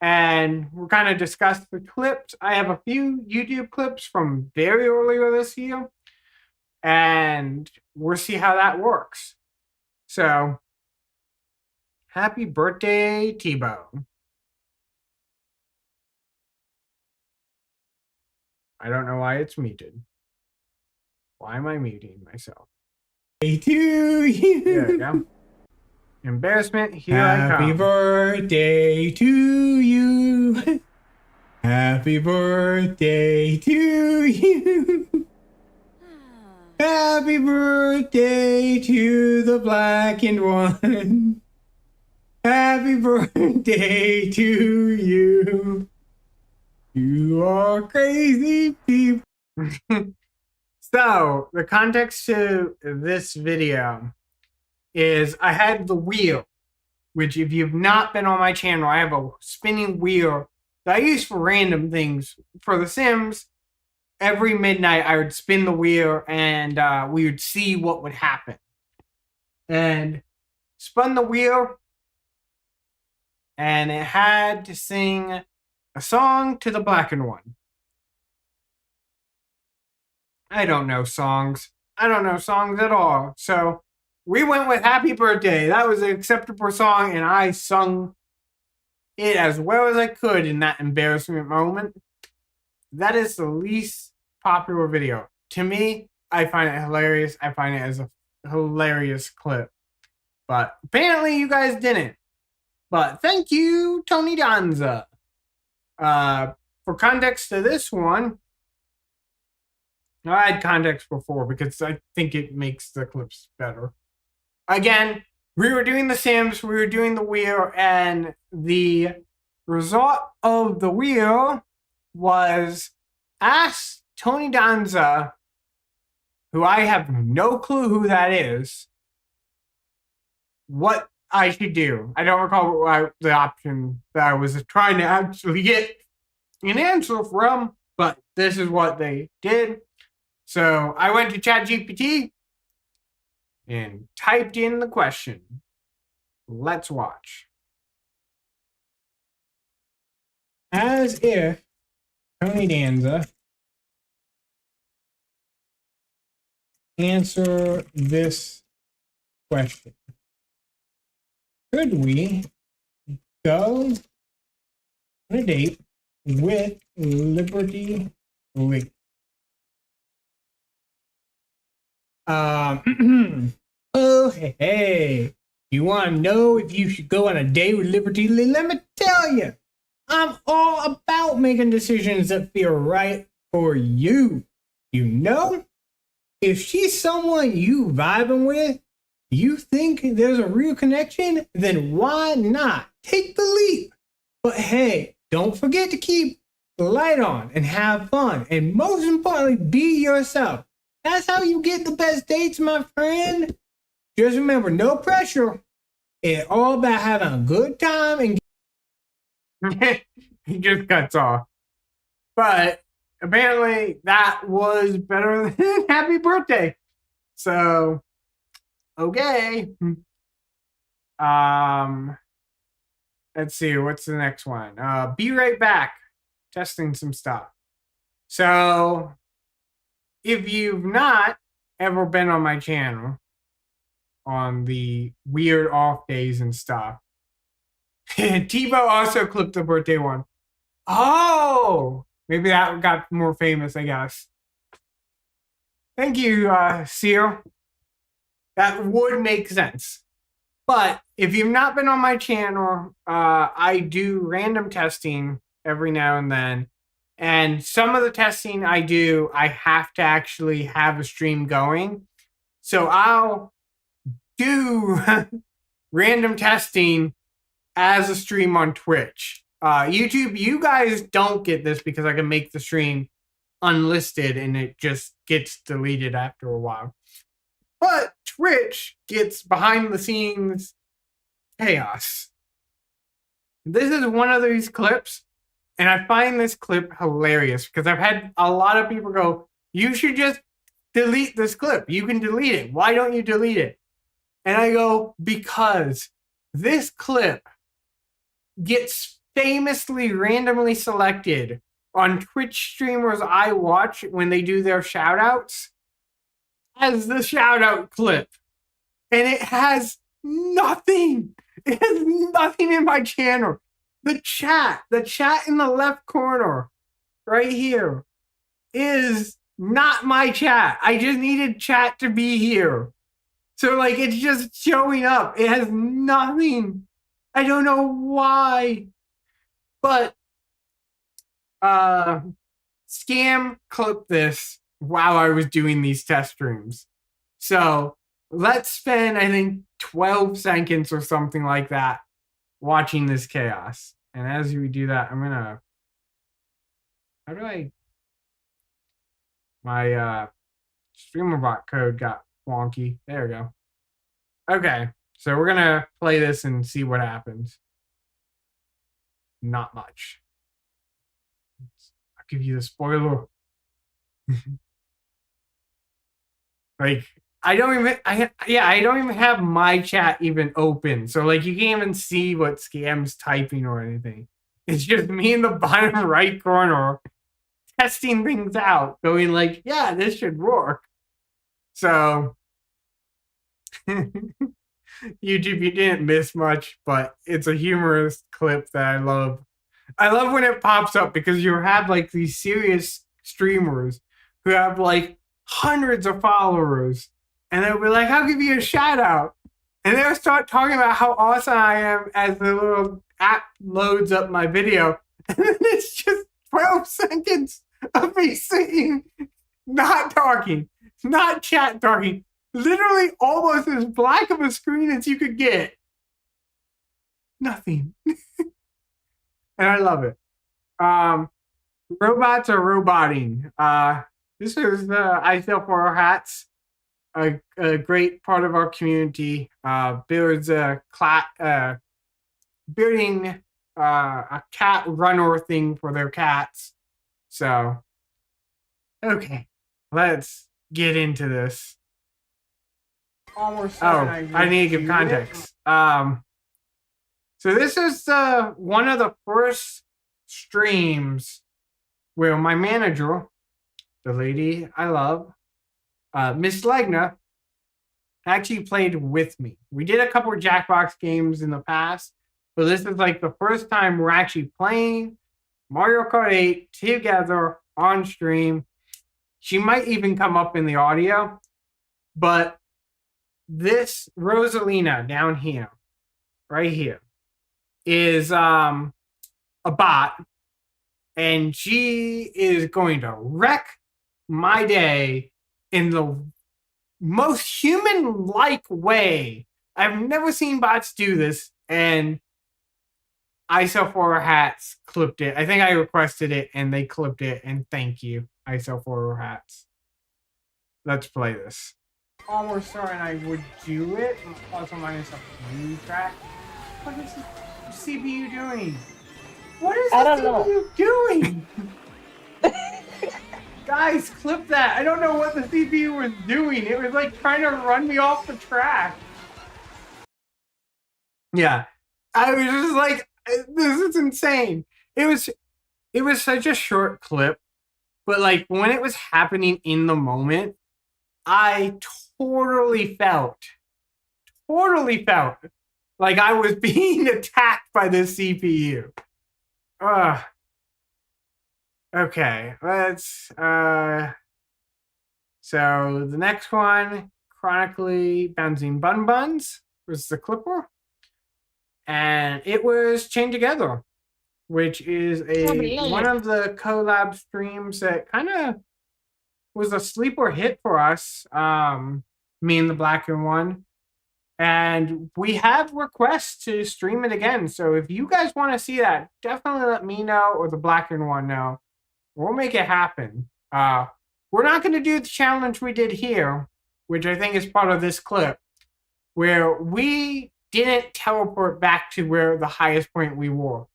And we'll kind of discuss the clips. I have a few YouTube clips from very earlier this year. And we'll see how that works. So, happy birthday, Tebow. I don't know why it's muted. Why am I muting myself? Hey to you. There we go. Embarrassment, here I come. Happy birthday to you. Happy birthday to you. Happy birthday to the blackened one. Happy birthday to you. You are crazy people. So, the context to this video is I had the wheel, which if you've not been on my channel, I have a spinning wheel that I use for random things. For The Sims, every midnight I would spin the wheel and we would see what would happen. And spun the wheel, and it had to sing a song to the blackened one. I don't know songs. I don't know songs at all. So we went with Happy Birthday. That was an acceptable song, and I sung it as well as I could in that embarrassment moment. That is the least popular video. To me, I find it hilarious. I find it as a hilarious clip. But apparently you guys didn't. But thank you, Tony Danza. For context to this one, I had context before because I think it makes the clips better. Again, we were doing The Sims, we were doing the wheel, and the result of the wheel was ask Tony Danza, who I have no clue who that is, what I should do. I don't recall the option that I was trying to actually get an answer from, but this is what they did. So I went to ChatGPT and typed in the question. Let's watch. As if Tony Danza answer this question. Could we go on a date with Liberty Link? Oh, hey, you want to know if you should go on a date with Liberty Link? Let me tell you, I'm all about making decisions that feel right for you. You know, if she's someone you vibing with, you think there's a real connection, then why not? Take the leap. But hey, don't forget to keep the light on and have fun. And most importantly, be yourself. That's how you get the best dates, my friend. Just remember, no pressure. It's all about having a good time and he just cuts off. But apparently that was better than Happy Birthday. So, okay. Let's see, what's the next one? Be right back. Testing some stuff. So, if you've not ever been on my channel on the weird off days and stuff, Tebow also clipped the birthday one. Oh, maybe that got more famous, I guess. Thank you, Seal. That would make sense. But if you've not been on my channel, I do random testing every now and then. And some of the testing I do, I have to actually have a stream going. So I'll do random testing as a stream on Twitch. YouTube, you guys don't get this because I can make the stream unlisted and it just gets deleted after a while. But Twitch gets behind the scenes chaos. This is one of these clips, and I find this clip hilarious because I've had a lot of people go, you should just delete this clip. You can delete it. Why don't you delete it? And I go, because this clip gets famously randomly selected on Twitch streamers I watch when they do their shout outs as the shout out clip. And it has nothing. It has nothing in my channel. The chat in the left corner right here is not my chat. I just needed chat to be here. So like it's just showing up. It has nothing. I don't know why. But Scam clipped this while I was doing these test streams. So let's spend, I think, 12 seconds or something like that watching this chaos. And as we do that, I'm gonna, how do I, my StreamerBot code got wonky. There we go. Okay, so we're gonna play this and see what happens. Not much. I'll give you the spoiler. Like, I don't even have my chat even open. So like you can't even see what Scam's typing or anything. It's just me in the bottom right corner testing things out, going like, yeah, this should work. So YouTube, you didn't miss much, but it's a humorous clip that I love. I love when it pops up because you have like these serious streamers who have like hundreds of followers. And they'll be like, I'll give you a shout out. And they'll start talking about how awesome I am as the little app loads up my video. And then it's just 12 seconds of me sitting, not talking, not chat talking, literally almost as black of a screen as you could get. Nothing. And I love it. Robots are roboting. This is the I Sell For Our Hats. A great part of our community builds building a cat runner thing for their cats. So, okay, let's get into this. I need to give context. So this is one of the first streams where my manager, the lady I love, SirLegna, actually played with me. We did a couple of Jackbox games in the past, but this is like the first time we're actually playing Mario Kart 8 together on stream. She might even come up in the audio, but this SirLegna down here, right here, is a bot, and she is going to wreck my day in the most human-like way. I've never seen bots do this, and I Sell For Our Hats clipped it. I think I requested it, and they clipped it, and thank you, I Sell For Our Hats. Let's play this. Almost certain I would do it. Plus or minus a blue track. What is the CPU doing? What is the CPU doing? Guys, clip that. I don't know what the CPU was doing. It was like trying to run me off the track. Yeah. I was just like, this is insane. It was such a short clip, but like when it was happening in the moment, I totally felt, totally felt like I was being attacked by the CPU. Ugh. Okay, let's so the next one, Chronically Bouncing Bun Buns, was the clipper. And it was Chained Together, which is one of the collab streams that kind of was a sleeper hit for us. Me and the Black and One. And we have requests to stream it again. So if you guys want to see that, definitely let me know or the Black and One know. We'll make it happen. We're not going to do the challenge we did here, which I think is part of this clip, where we didn't teleport back to where the highest point we were.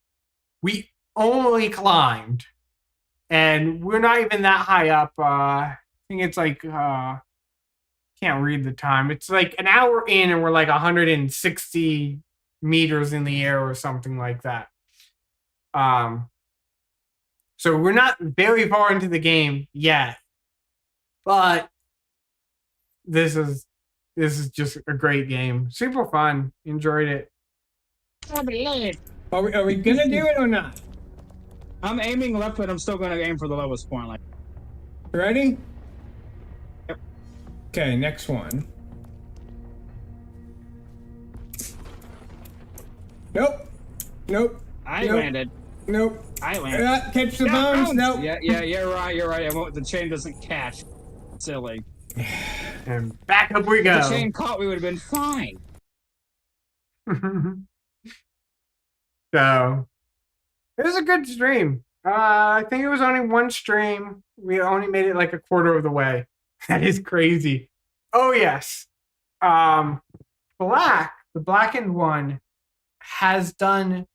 We only climbed. And we're not even that high up. I think it's like, can't read the time. It's like an hour in and we're like 160 meters in the air or something like that. So we're not very far into the game yet. But this is just a great game. Super fun. Enjoyed it. Are we gonna do it or not? I'm aiming left, but I'm still gonna aim for the lowest point. Like, ready? Yep. Okay, next one. Nope. I landed. Nope. I landed. Catch the bones. Nope. Yeah, you're right. The chain doesn't catch. Silly. And back up we go. If the chain caught, we would have been fine. So, it was a good stream. I think it was only one stream. We only made it like a quarter of the way. That is crazy. Oh, yes. The Black and One, has done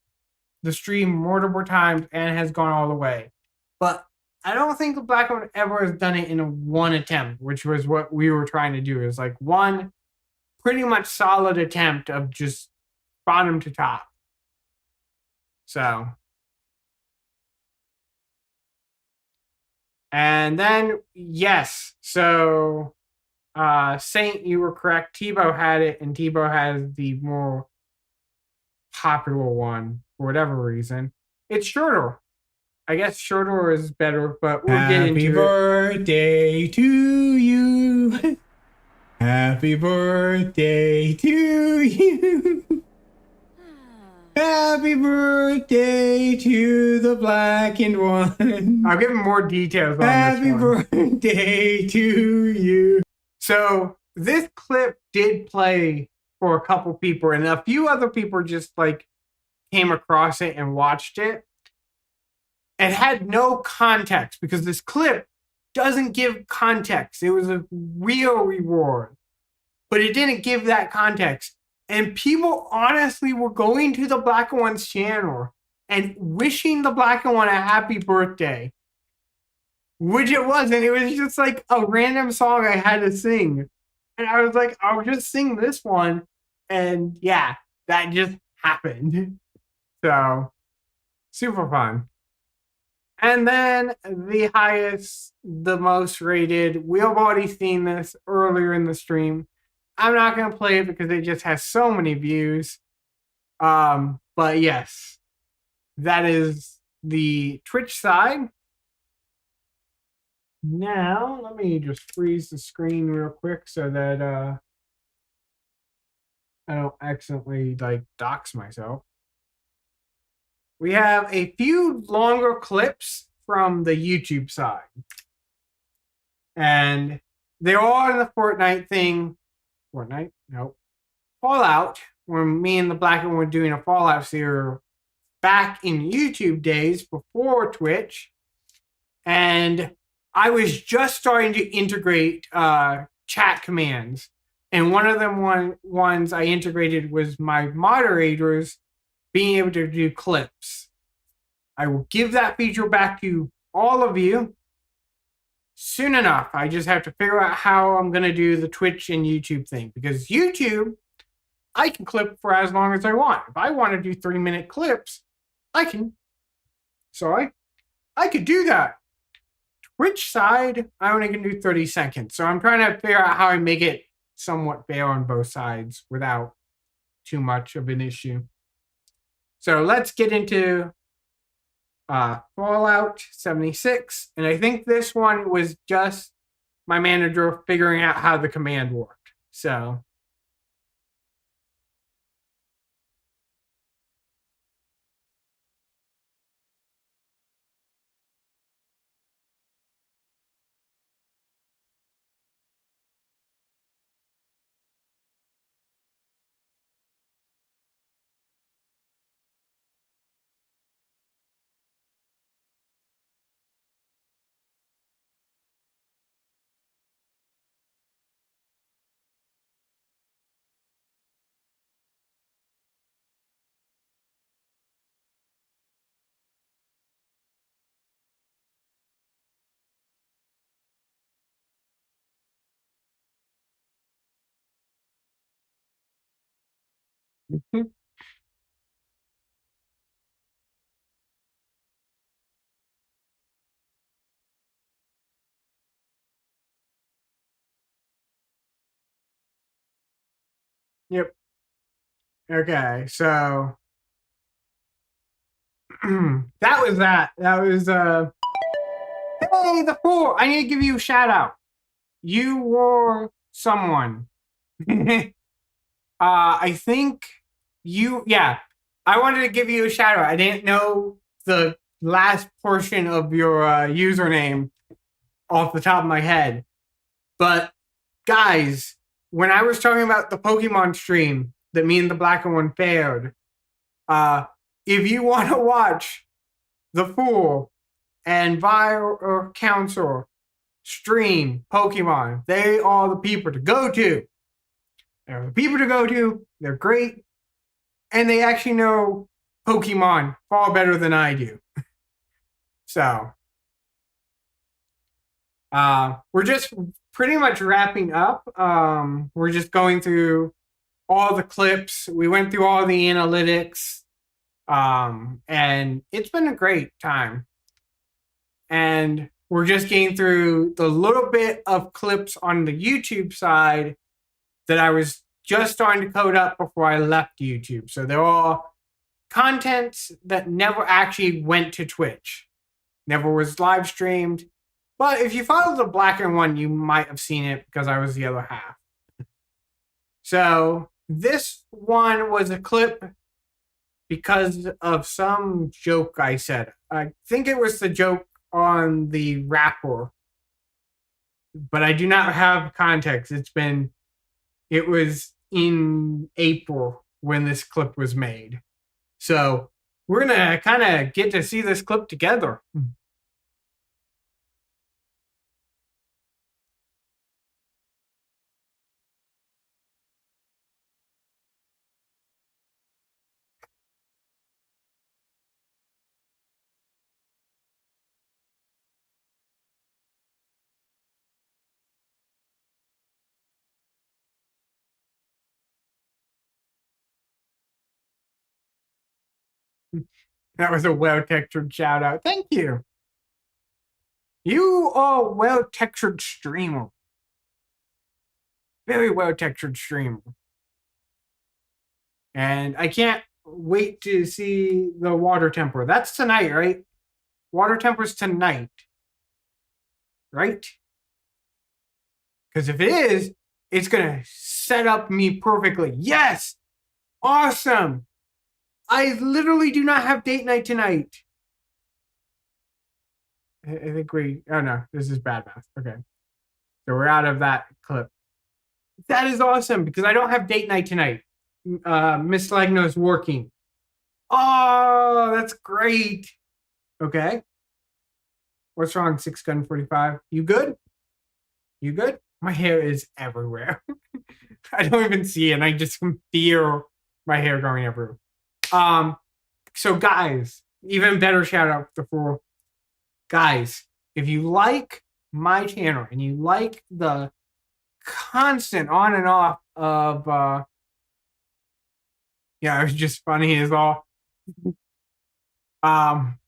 the stream multiple times and has gone all the way. But I don't think the Black One ever has done it in a one attempt, which was what we were trying to do. It was like one pretty much solid attempt of just bottom to top. So. And then, yes. So, Saint, you were correct. Tebow had it, and Tebow has the more popular one for whatever reason. It's shorter. I guess shorter is better, but we'll get into it. Happy birthday to you. Happy birthday to you. Happy birthday to the Black and One. I'll give him more details on this one. Happy birthday to you. So this clip did play for a couple people, and a few other people just like came across it and watched it. It had no context because this clip doesn't give context. It was a real reward, but it didn't give that context. And people honestly were going to the Black and One's channel and wishing the Black and One a happy birthday. Which it wasn't. It was just like a random song I had to sing. And I was like, I'll just sing this one. And yeah, that just happened. So, super fun. And then the highest, the most rated. We have already seen this earlier in the stream. I'm not going to play it because it just has so many views. But yes, that is the Twitch side. Now, let me just freeze the screen real quick so that I don't accidentally like dox myself. We have a few longer clips from the YouTube side. And they're all in the Fortnite thing. Fortnite? Nope. Fallout, when me and the Black One were doing a Fallout series back in YouTube days before Twitch. And I was just starting to integrate chat commands. And one of them ones I integrated was my moderators being able to do clips. I will give that feature back to all of you soon enough. I just have to figure out how I'm going to do the Twitch and YouTube thing. Because YouTube, I can clip for as long as I want. If I want to do 3-minute clips, I can. So I could do that. Which side, I only can do 30 seconds. So I'm trying to figure out how I make it somewhat fair on both sides without too much of an issue. So let's get into Fallout 76. And I think this one was just my manager figuring out how the command worked. So yep. Okay, so that was that. That was hey, the fool. I need to give you a shout out. You were someone. I think yeah. I wanted to give you a shout out. I didn't know the last portion of your username off the top of my head. But guys, when I was talking about the Pokemon stream that me and the Black One fared, if you want to watch the Fool and Vile Council stream Pokemon, they are the people to go to. They're the people to go to. They're great. And they actually know Pokemon far better than I do. So, we're just pretty much wrapping up. We're just going through all the clips. We went through all the analytics. And it's been a great time. And we're just getting through the little bit of clips on the YouTube side that I was just starting to code up before I left YouTube. So they're all contents that never actually went to Twitch, never was live streamed. But if you follow the Black and One, you might have seen it because I was the other half. So this one was a clip because of some joke I said. I think it was the joke on the rapper, but I do not have context. It was in April when this clip was made. So we're going to kind of get to see this clip together. That was a well-textured shout out. Thank you. You are a well-textured streamer. Very well-textured streamer. And I can't wait to see the water temper. That's tonight, right? Water temper's tonight. Right? Because if it is, it's going to set up me perfectly. Yes! Awesome! I literally do not have date night tonight. I think oh no, this is bad math. Okay. So we're out of that clip. That is awesome because I don't have date night tonight. Miss SirLegna is working. Oh, that's great. Okay. What's wrong, 6Gun45? You good? You good? My hair is everywhere. I don't even see it. And I just can feel my hair going everywhere. So guys, even better shout out for guys, if you like my channel and you like the constant on and off of Yeah, it was just funny as all. Um,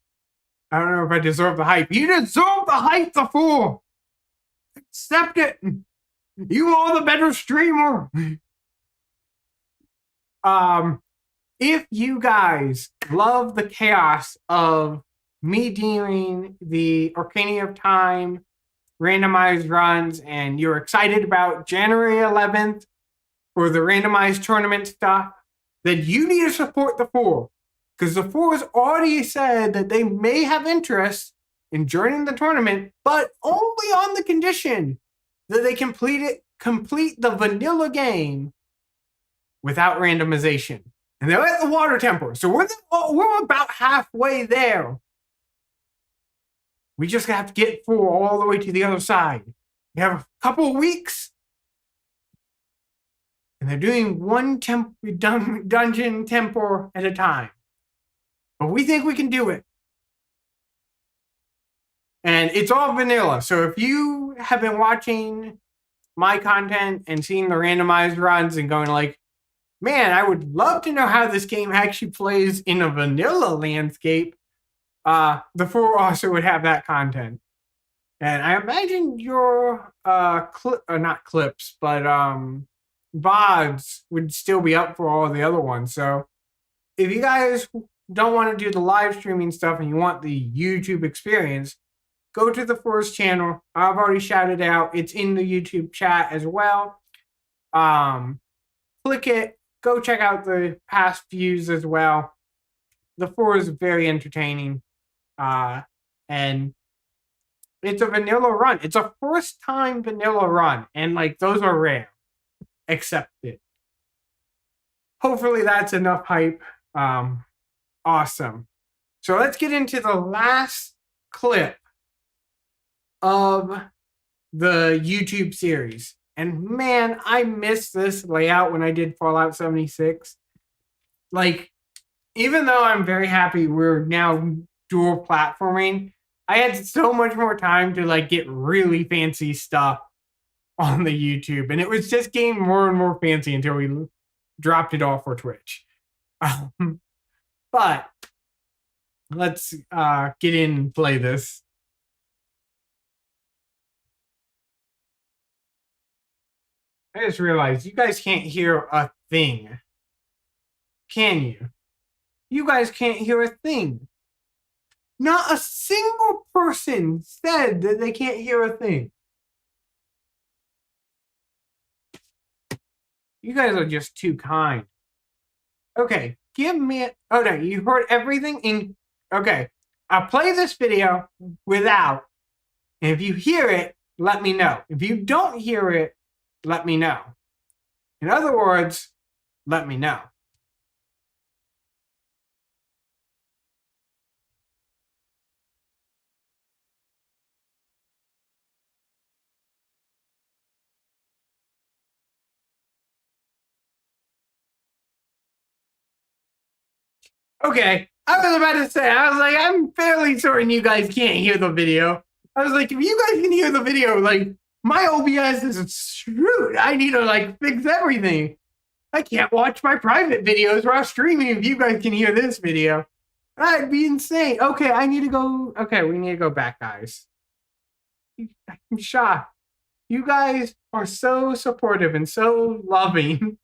I don't know if I deserve the hype. You deserve the hype, the fool. Accept it. You are the better streamer. Um, if you guys love the chaos of me doing the Arcania of Time randomized runs and you're excited about January 11th for the randomized tournament stuff, then you need to support the four. Because the four has already said that they may have interest in joining the tournament, but only on the condition that they complete the vanilla game without randomization. And they're at the water temple. So we're about halfway there. We just have to get four all the way to the other side. We have a couple of weeks. And they're doing one dungeon temple at a time. But we think we can do it. And it's all vanilla. So if you have been watching my content and seeing the randomized runs and going like, man, I would love to know how this game actually plays in a vanilla landscape, the four also would have that content. And I imagine your not clips, but VODs would still be up for all the other ones. So if you guys don't want to do the live streaming stuff and you want the YouTube experience, go to the Forest channel. I've already shouted out. It's in the YouTube chat as well. Click it. Go check out the past views as well. The 4 is very entertaining. And it's a vanilla run. It's a first time vanilla run. And like those are rare. Accept it. Hopefully that's enough hype. Awesome. So let's get into the last clip of the YouTube series. And man, I missed this layout when I did Fallout 76. Like, even though I'm very happy we're now dual platforming, I had so much more time to like get really fancy stuff on the YouTube. And it was just getting more and more fancy until we dropped it off for Twitch. But let's get in and play this. I just realized you guys can't hear a thing. Can you? You guys can't hear a thing. Not a single person said that they can't hear a thing. You guys are just too kind. Okay, give me a... Oh, no, you heard everything in... Okay, I'll play this video without. And if you hear it, let me know. If you don't hear it, let me know. In other words, let me know. Okay, I was about to say, I was like, I'm fairly certain you guys can't hear the video. I was like, if you guys can hear the video, like, my OBS is screwed. I need to, like, fix everything. I can't watch my private videos while streaming if you guys can hear this video. That'd be insane. Okay, I need to go. Okay, we need to go back, guys. I'm shocked. You guys are so supportive and so loving.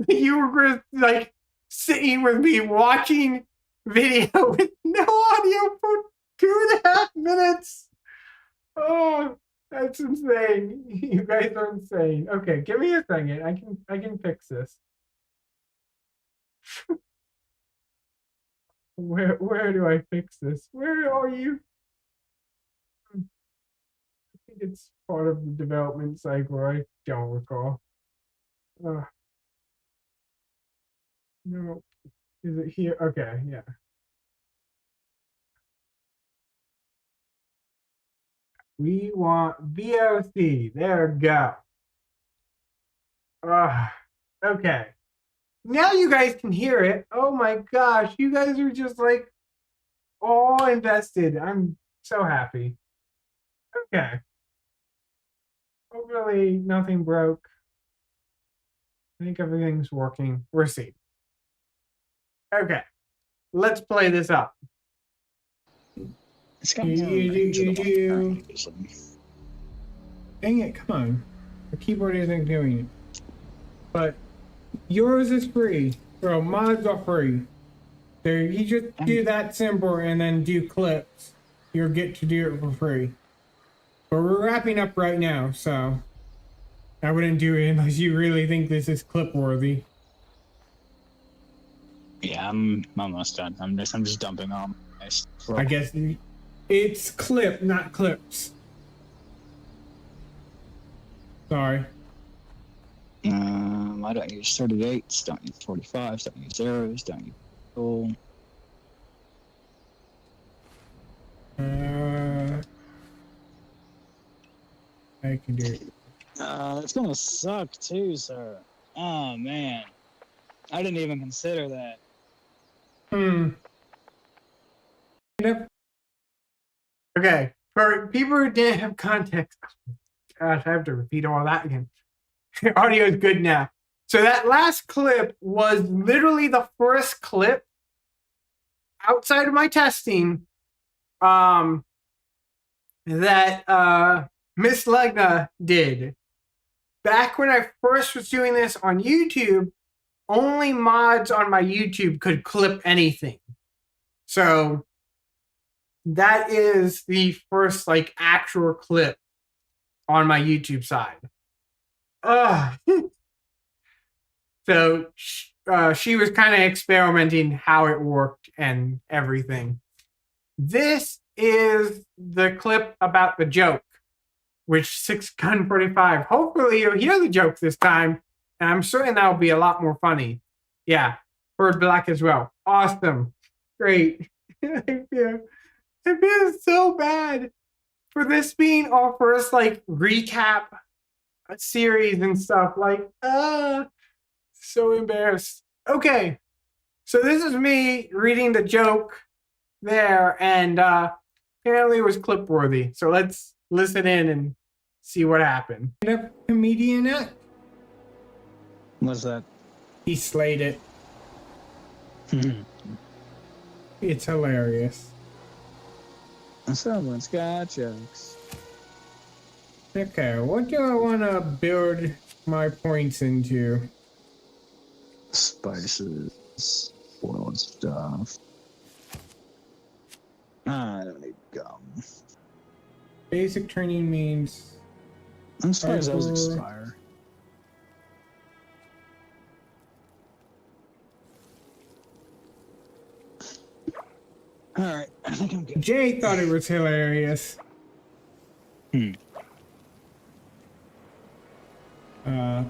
You were like sitting with me watching video with no audio for 2.5 minutes. Oh, that's insane. You guys are insane. Okay, give me a second. I can fix this. Where do I fix this? Where are you? I think it's part of the development cycle. I don't recall. No, is it here? Okay, yeah. We want VOC. There we go. Okay. Now you guys can hear it. Oh my gosh, you guys are just like all invested. I'm so happy. Okay. Hopefully nothing broke. I think everything's working. We'll see. Okay, let's play this up. It's got more range than the one I'm currently using. Dang it, come on. The keyboard isn't doing it. But yours is free. So mods are free. So you just do that symbol and then do clips. You'll get to do it for free. But we're wrapping up right now, so I wouldn't do it unless you really think this is clip worthy. Yeah, I'm almost done. I'm just dumping all my stuff. I guess it's clip, not clips. Sorry. I don't use 38s, don't use 45s, don't use zeros, don't use full. I can do it. It's gonna suck too, sir. Oh man, I didn't even consider that. Okay, for people who didn't have context, gosh, I have to repeat all that again. Audio is good now. So that last clip was literally the first clip outside of my testing that Miss Legna did. Back when I first was doing this on YouTube, only mods on my YouTube could clip anything. So that is the first like actual clip on my YouTube side. So she was kind of experimenting how it worked and everything. This is the clip about the joke, which 645. Hopefully you'll hear the joke this time, and I'm certain that'll be a lot more funny. Yeah, Bird Black as well. Awesome. Great. I feel so bad for this being our first like recap series and stuff. Like, so embarrassed. Okay, so this is me reading the joke there, and apparently it was clip worthy. So let's listen in and see what happened. Comedian act. What's that? He slayed it. It's hilarious. Someone's got jokes. Okay, what do I want to build my points into? Spices, spoiled stuff. I don't need gum. Basic training means... I'm surprised those expire. Alright, I think I'm good. Jay thought it was hilarious.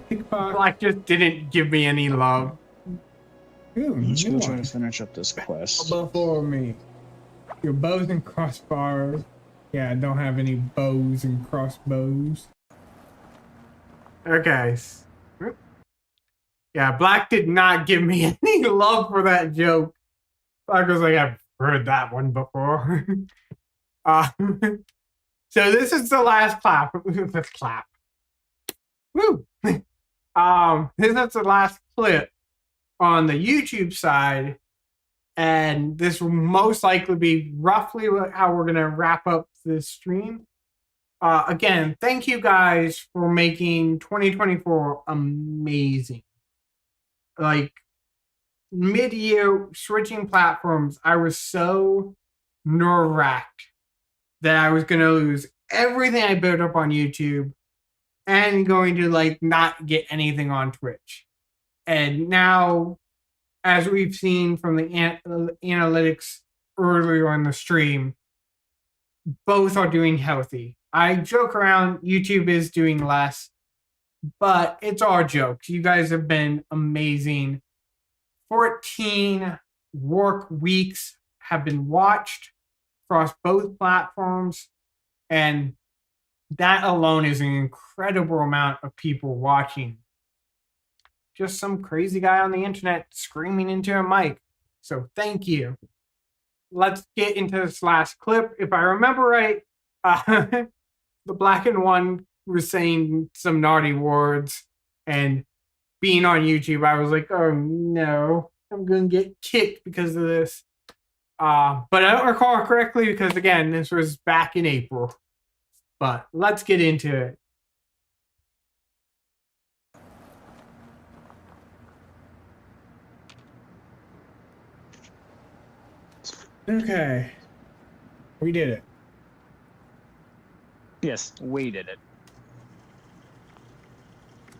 Pickpocket. Black just didn't give me any love. Ooh, let's go try to finish up this quest. Before me. Your bows and crossbars. Yeah, I don't have any bows and crossbows. Okay. Yeah, Black did not give me any love for that joke. Black was like, I've heard that one before. So this is the last clap. This clap. Woo! This is the last clip on the YouTube side, and this will most likely be roughly how we're gonna wrap up this stream. Again, thank you guys for making 2024 amazing. Like mid-year switching platforms, I was so nerve-wracked that I was gonna lose everything I built up on YouTube and going to like not get anything on Twitch. And now, as we've seen from the analytics earlier on the stream, both are doing healthy. I joke around, YouTube is doing less, but it's all jokes. You guys have been amazing. 14 work weeks have been watched across both platforms, and that alone is an incredible amount of people watching. Just some crazy guy on the internet screaming into a mic. So thank you. Let's get into this last clip. If I remember right, the Black and One was saying some naughty words, and being on YouTube, I was like, oh no, I'm gonna get kicked because of this. But I don't recall correctly because again, this was back in April. But let's get into it. Okay. We did it. Yes, we did it.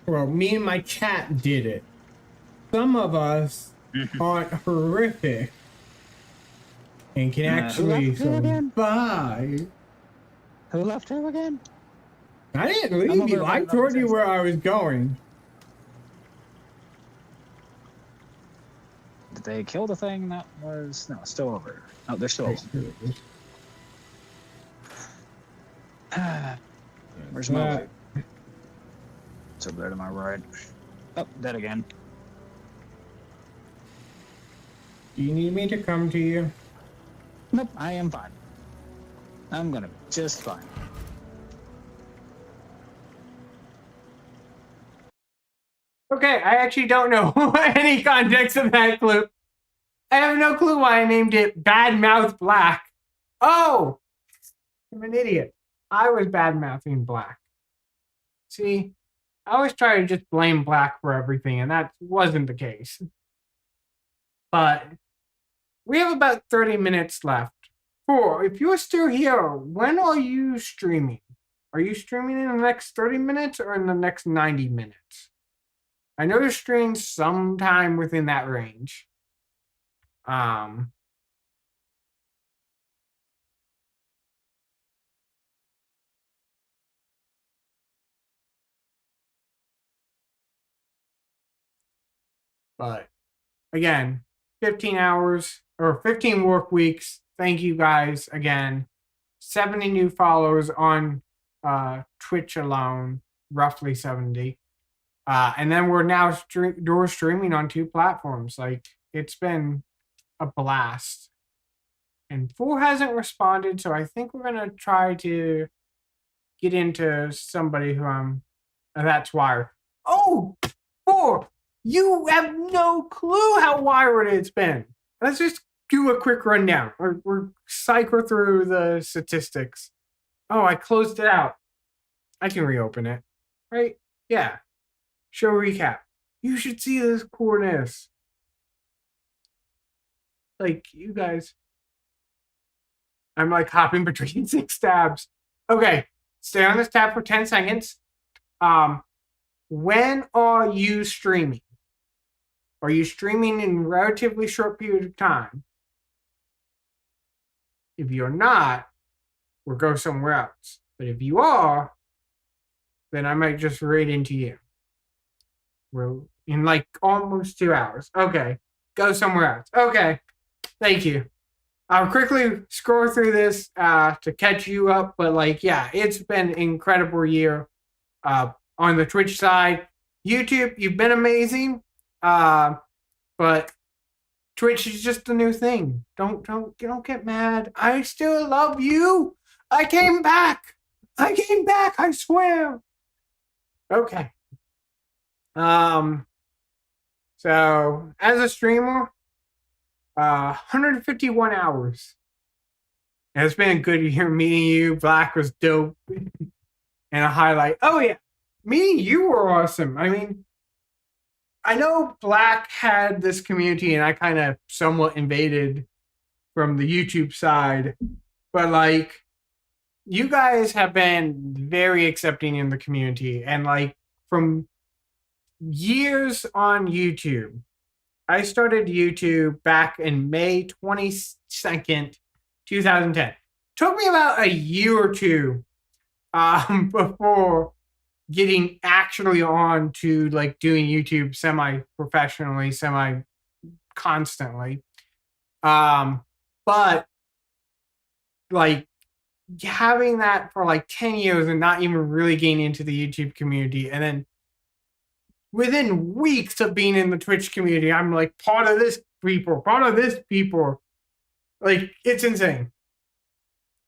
Well, me and my cat did it. Some of us aren't horrific and can actually who left her survive. Who left her again? I didn't leave you. I told you where I was going. Did they kill the thing that was... No, still over. Oh, they're still over. Where's Mosey? It's over there to my right. Oh, dead again. Do you need me to come to you? Nope, I am fine. I'm gonna be just fine. Okay, I actually don't know any context of that clip. I have no clue why I named it Bad Mouth Black. Oh! I'm an idiot. I was bad mouthing Black. See, I always try to just blame Black for everything, and that wasn't the case. But we have about 30 minutes left. If you're still here, when are you streaming? Are you streaming in the next 30 minutes or in the next 90 minutes? I know you're streaming sometime within that range. But again, 15 hours or 15 work weeks. Thank you guys again. 70 new followers on Twitch alone, roughly 70. And then we're now streaming on 2 platforms. Like, it's been a blast. And Fool hasn't responded, so I think we're gonna try to get into somebody who that's wired. Oh, Fool, you have no clue how wired it's been. Let's just do a quick rundown. We're cycle through the statistics. Oh, I closed it out. I can reopen it. Right? Yeah. Show recap. You should see this coolness. Like, you guys. I'm like hopping between 6 tabs. Okay. Stay on this tab for 10 seconds. When are you streaming? Are you streaming in a relatively short period of time? If you're not, we'll go somewhere else. But if you are, then I might just raid into you. We're in like almost 2 hours. Okay. Go somewhere else. Okay. Thank you. I'll quickly scroll through this to catch you up. But like, yeah, it's been an incredible year on the Twitch side. YouTube, you've been amazing. But Twitch is just a new thing. Don't get mad. I still love you. I came back. I swear. Okay. So as a streamer, 151 hours. It's been a good year meeting you. Black was dope. And a highlight. Oh yeah, meeting you were awesome. I mean, I know Black had this community, and I kind of somewhat invaded from the YouTube side, but like, you guys have been very accepting in the community, and like from years on YouTube. I started YouTube back in May 22nd, 2010. Took me about a year or two before getting actually on to like doing YouTube semi-professionally, semi-constantly. But like having that for like 10 years and not even really getting into the YouTube community, and then within weeks of being in the Twitch community, I'm like part of this people. Like, it's insane.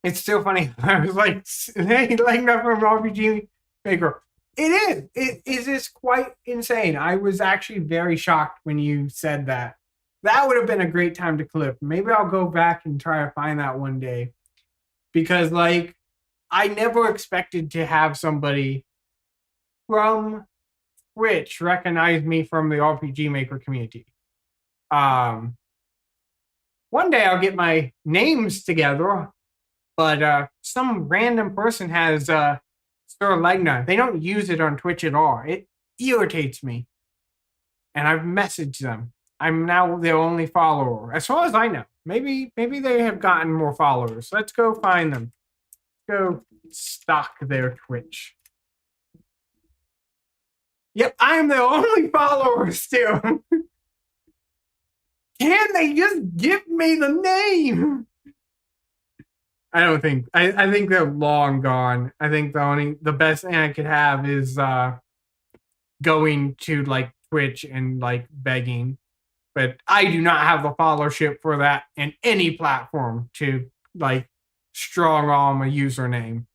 It's still funny. I was like, hey, like nothing from RPG Maker. It is quite insane. I was actually very shocked when you said that. That would have been a great time to clip. Maybe I'll go back and try to find that one day. Because, like, I never expected to have somebody from Twitch recognize me from the RPG Maker community. One day I'll get my names together, but some random person has SirLegna. They don't use it on Twitch at all. It irritates me. And I've messaged them. I'm now their only follower, as far as I know. Maybe they have gotten more followers. Let's go find them. Let's go stalk their Twitch. Yep, I am their only follower still. Can they just give me the name? I don't think. I think they're long gone. I think the best thing I could have is going to like Twitch and like begging. But I do not have the followership for that in any platform to like strong arm a username.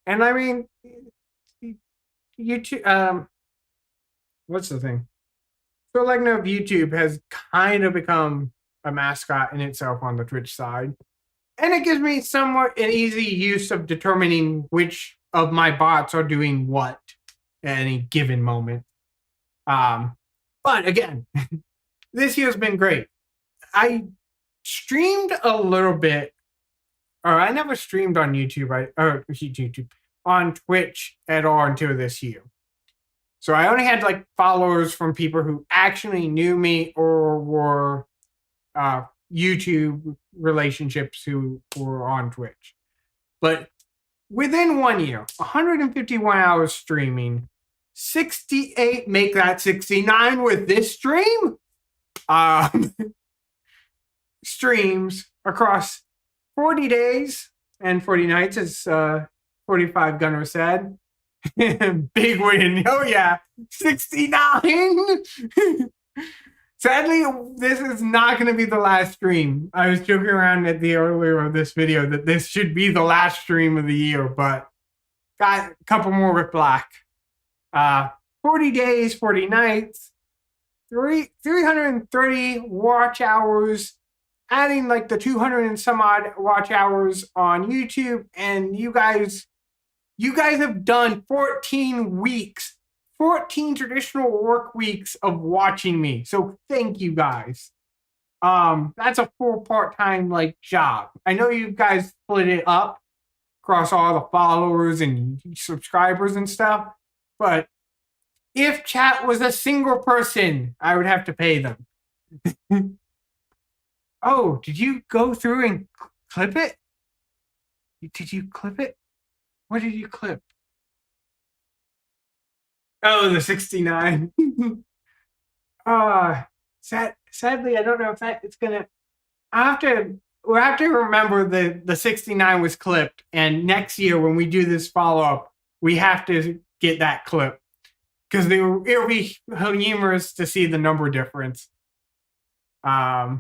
And I mean, YouTube. What's the thing? SirLegna of YouTube has kind of become a mascot in itself on the Twitch side. And it gives me somewhat an easy use of determining which of my bots are doing what at any given moment. But again, this year's been great. I streamed a little bit, or I never streamed on YouTube, on Twitch at all until this year. So I only had like followers from people who actually knew me or were YouTube relationships who were on Twitch. But within 1 year, 151 hours streaming, 68 make that 69 with this stream. Streams across 40 days and 40 nights, as 45 Gunner said. Big win. Oh yeah, 69. Sadly, this is not going to be the last stream. I was joking around at the earlier of this video that this should be the last stream of the year, but got a couple more with Black. 40 days, 40 nights, 330 watch hours, adding like the 200 and some odd watch hours on YouTube, and you guys have done 14 weeks, 14 traditional work weeks of watching me. So thank you guys. That's a full part-time like job. I know you guys split it up across all the followers and subscribers and stuff, but if chat was a single person, I would have to pay them. Oh, did you go through and clip it? Did you clip it? What did you clip? Oh, the 69. Sadly, I don't know if it's gonna. We'll have to remember the 69 was clipped, and next year when we do this follow up, we have to get that clip because it'll be humorous to see the number difference. But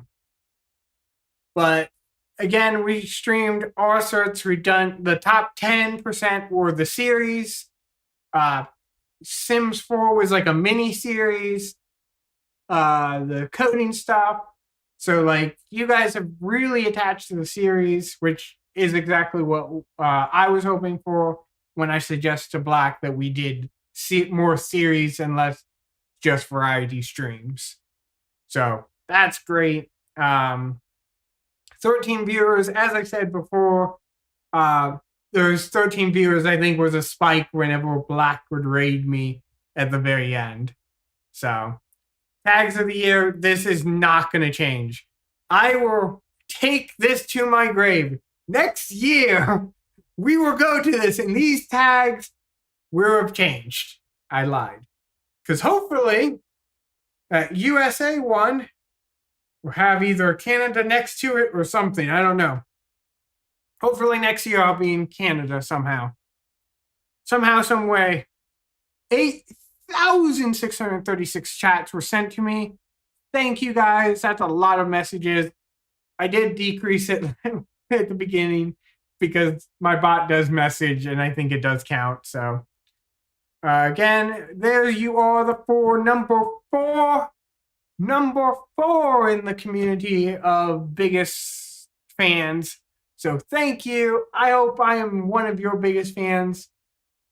again, we streamed all sorts. We done the top 10% were the series. Sims 4 was like a mini series. The coding stuff. So like you guys have really attached to the series, which is exactly what I was hoping for when I suggest to Black that we did more series and less just variety streams. So that's great. 13 viewers, as I said before, there's 13 viewers, I think was a spike whenever Black would raid me at the very end. So, tags of the year, this is not going to change. I will take this to my grave. Next year, we will go to this, and these tags will have changed. I lied. Because hopefully, USA one will have either Canada next to it or something. I don't know. Hopefully next year I'll be in Canada somehow. Somehow, some way. 8,636 chats were sent to me. Thank you guys. That's a lot of messages. I did decrease it at the beginning because my bot does message and I think it does count. So again, there you are, the number 4 number 4 in the community of biggest fans. So thank you. I hope I am one of your biggest fans.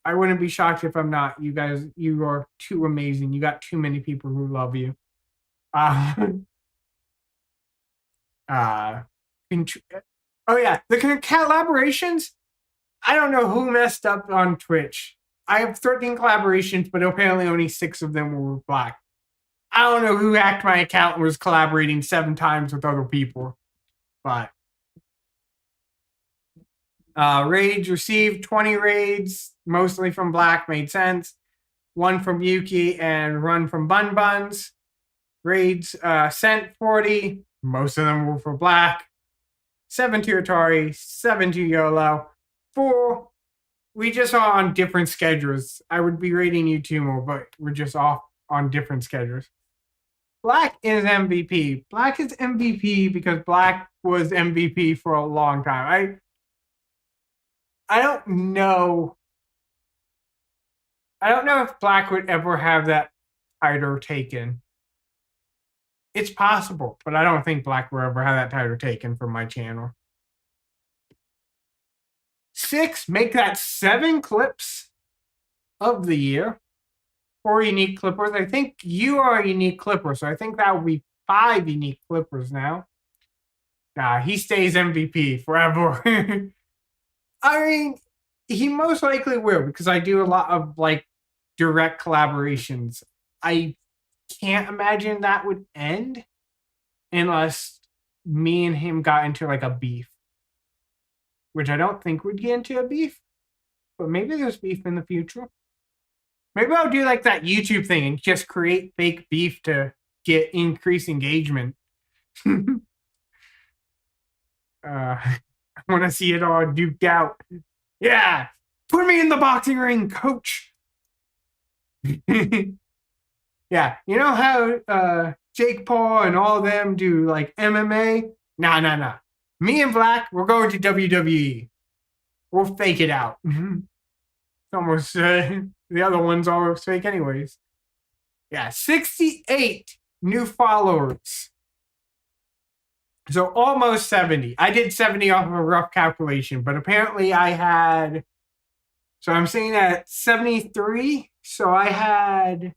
I wouldn't be shocked if I'm not. You guys, you are too amazing. You got too many people who love you. Uh, uh, oh yeah, the collaborations. I don't know who messed up on Twitch. I have 13 collaborations, but apparently only 6 of them were with Black. I don't know who hacked my account and was collaborating 7 times with other people. But raids received 20 raids, mostly from Black, made sense. 1 from Yuki and 1 from Bun Buns. Raids sent 40, most of them were for Black. 7 to Atari, 7 to YOLO. 4, we just are on different schedules. I would be rating you 2 more, but we're just off on different schedules. Black is MVP. Black is MVP because Black was MVP for a long time. I don't know. I don't know if Black would ever have that title taken. It's possible, but I don't think Black will ever have that title taken from my channel. 6, make that 7 clips of the year. 4 unique clippers. I think you are a unique clipper, so I think that would be 5 unique clippers now. Nah, he stays MVP forever. I mean, he most likely will because I do a lot of like direct collaborations. I can't imagine that would end unless me and him got into like a beef, which I don't think would get into a beef, but maybe there's beef in the future. Maybe I'll do like that YouTube thing and just create fake beef to get increased engagement. I want to see it all duked out. Yeah, put me in the boxing ring, coach. Yeah, you know how Jake Paul and all of them do like MMA? Nah. Me and Black, we're going to WWE. We'll fake it out. It's almost the other ones are fake anyways. Yeah, 68 new followers. So almost 70. I did 70 off of a rough calculation, but apparently I had. So I'm saying at 73. So I had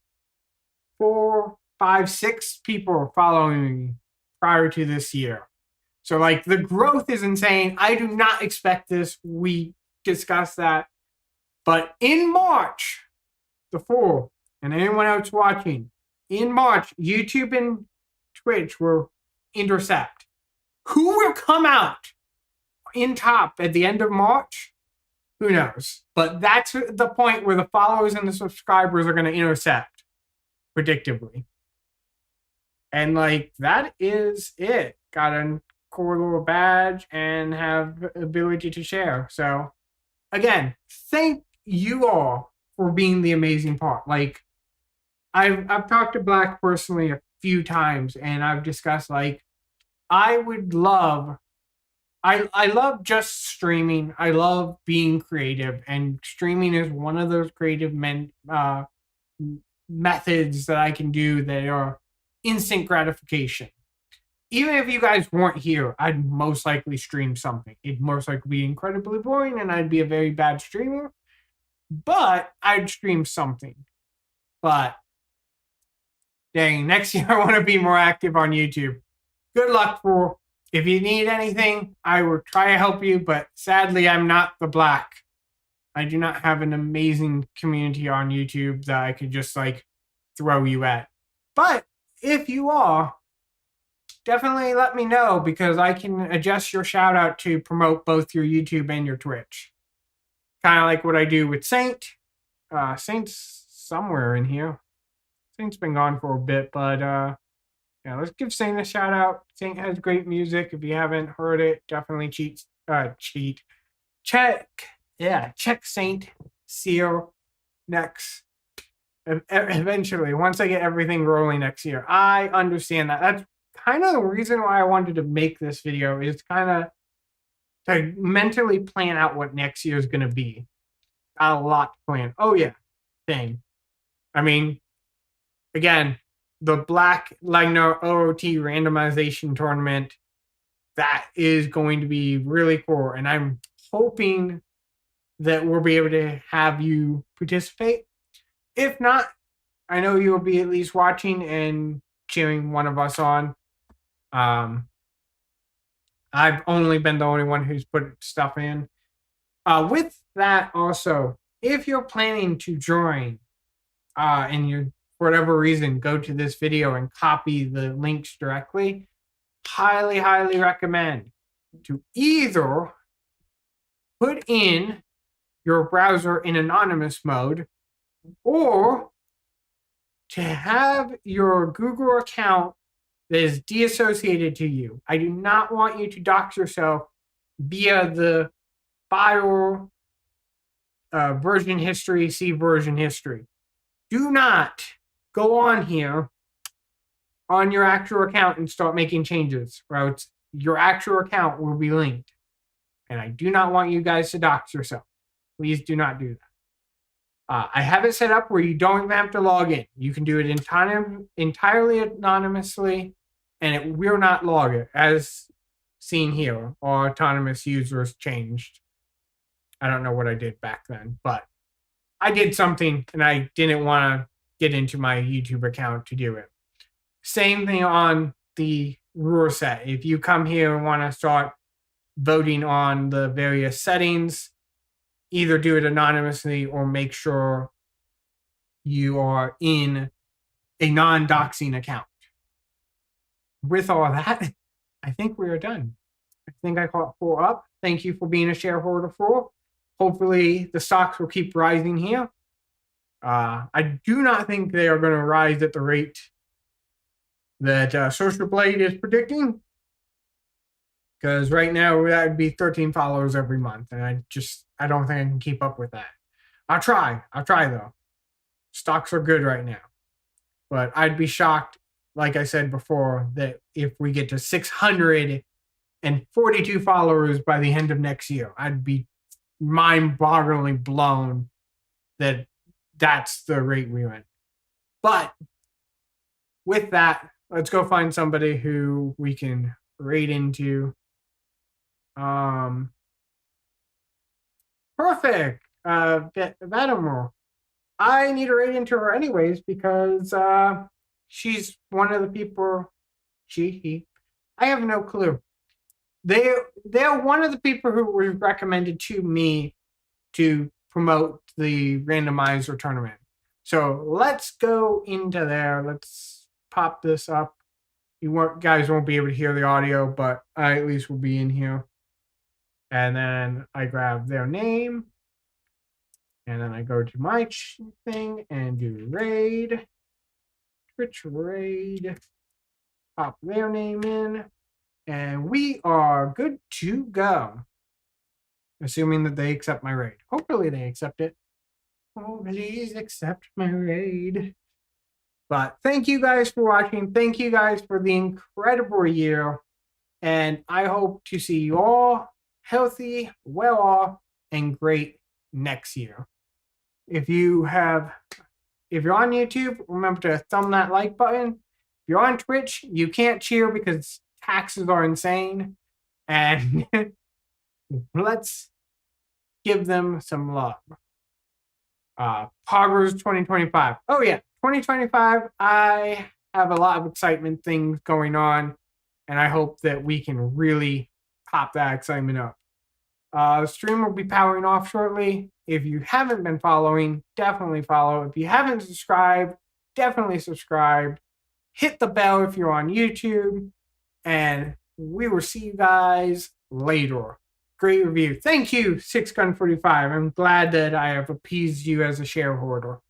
4, 5, 6 people following me prior to this year. So like the growth is insane. I do not expect this. We discussed that. But in March, the 4th, and anyone else watching, in March, YouTube and Twitch will intercept. Who will come out in top at the end of March? Who knows? But that's the point where the followers and the subscribers are going to intercept, predictably. And like, that is it. Got a cool little badge and have ability to share. So again, thank you all for being the amazing part. Like, I've talked to Black personally a few times, and I've discussed like I would love. I love just streaming. I love being creative, and streaming is one of those creative methods that I can do that are instant gratification. Even if you guys weren't here, I'd most likely stream something. It'd most likely be incredibly boring, and I'd be a very bad streamer. But I'd stream something. But dang, next year I want to be more active on YouTube. Good luck for. If you need anything, I will try to help you, but sadly I'm not the Black. I do not have an amazing community on YouTube that I could just like throw you at. But if you are, definitely let me know because I can adjust your shout out to promote both your YouTube and your Twitch. Kind of like what I do with Saint. Saint's somewhere in here. Saint's been gone for a bit, but yeah, let's give Saint a shout out. Saint has great music. If you haven't heard it, definitely check Saint Seal next. Eventually, once I get everything rolling next year. I understand that. That's kind of the reason why I wanted to make this video is kind of to mentally plan out what next year is going to be. Got a lot to plan. Oh yeah, thing. I mean, again, the Black Legna OOT randomization tournament. That is going to be really cool. And I'm hoping that we'll be able to have you participate. If not, I know you'll be at least watching and cheering one of us on. I've only been the only one who's put stuff in. With that, also, if you're planning to join, and you, for whatever reason, go to this video and copy the links directly, highly, highly recommend to either put in your browser in anonymous mode or to have your Google account that is deassociated to you. I do not want you to dox yourself via the file version history, see version history. Do not go on here on your actual account and start making changes, or else your actual account will be linked. And I do not want you guys to dox yourself. Please do not do that. I have it set up where you don't even have to log in. You can do it entirely anonymously, and it will not log it, as seen here. All autonomous users changed. I don't know what I did back then, but I did something, and I didn't want to get into my YouTube account to do it. Same thing on the rule set. If you come here and want to start voting on the various settings, either do it anonymously or make sure you are in a non-doxing account. With all that, I think we are done. I think I caught 4 up. Thank you for being a shareholder 4. Hopefully the stocks will keep rising here. I do not think they are going to rise at the rate that Social Blade is predicting. Because right now that would be 13 followers every month. And I don't think I can keep up with that. I'll try though. Stocks are good right now. But I'd be shocked, like I said before, that if we get to 642 followers by the end of next year, I'd be mind-bogglingly blown that that's the rate we went. But with that, let's go find somebody who we can raid into. Perfect. Vatamor. I need to raid into her anyways because she's one of the people. He. I have no clue. They're one of the people who was recommended to me to promote the randomizer tournament. So let's go into there. Let's pop this up. Guys won't be able to hear the audio, but I at least will be in here. And then I grab their name. And then I go to my thing and do raid. Twitch raid. Pop their name in. And we are good to go. Assuming that they accept my raid. Hopefully they accept it. Oh, please accept my raid. But thank you guys for watching. Thank you guys for the incredible year. And I hope to see you all healthy, well off, and great next year. If you're on YouTube, remember to thumb that like button. If you're on Twitch, you can't cheer because taxes are insane. And let's give them some love. Poggers 2025. Oh yeah, 2025. I have a lot of excitement things going on, and I hope that we can really pop that excitement up. Stream will be powering off shortly. If you haven't been following, definitely follow. If you haven't subscribed, definitely subscribe. Hit the bell if you're on YouTube, and we will see you guys later. Great review. Thank you, 6Gun45. I'm glad that I have appeased you as a shareholder.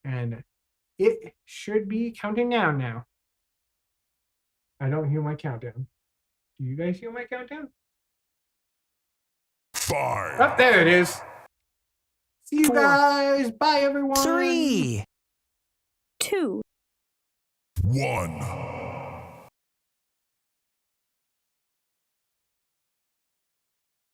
And it should be counting down now. I don't hear my countdown. Do you guys hear my countdown? 5. Oh, there it is. See you 4, guys. Bye, everyone. 3, 1.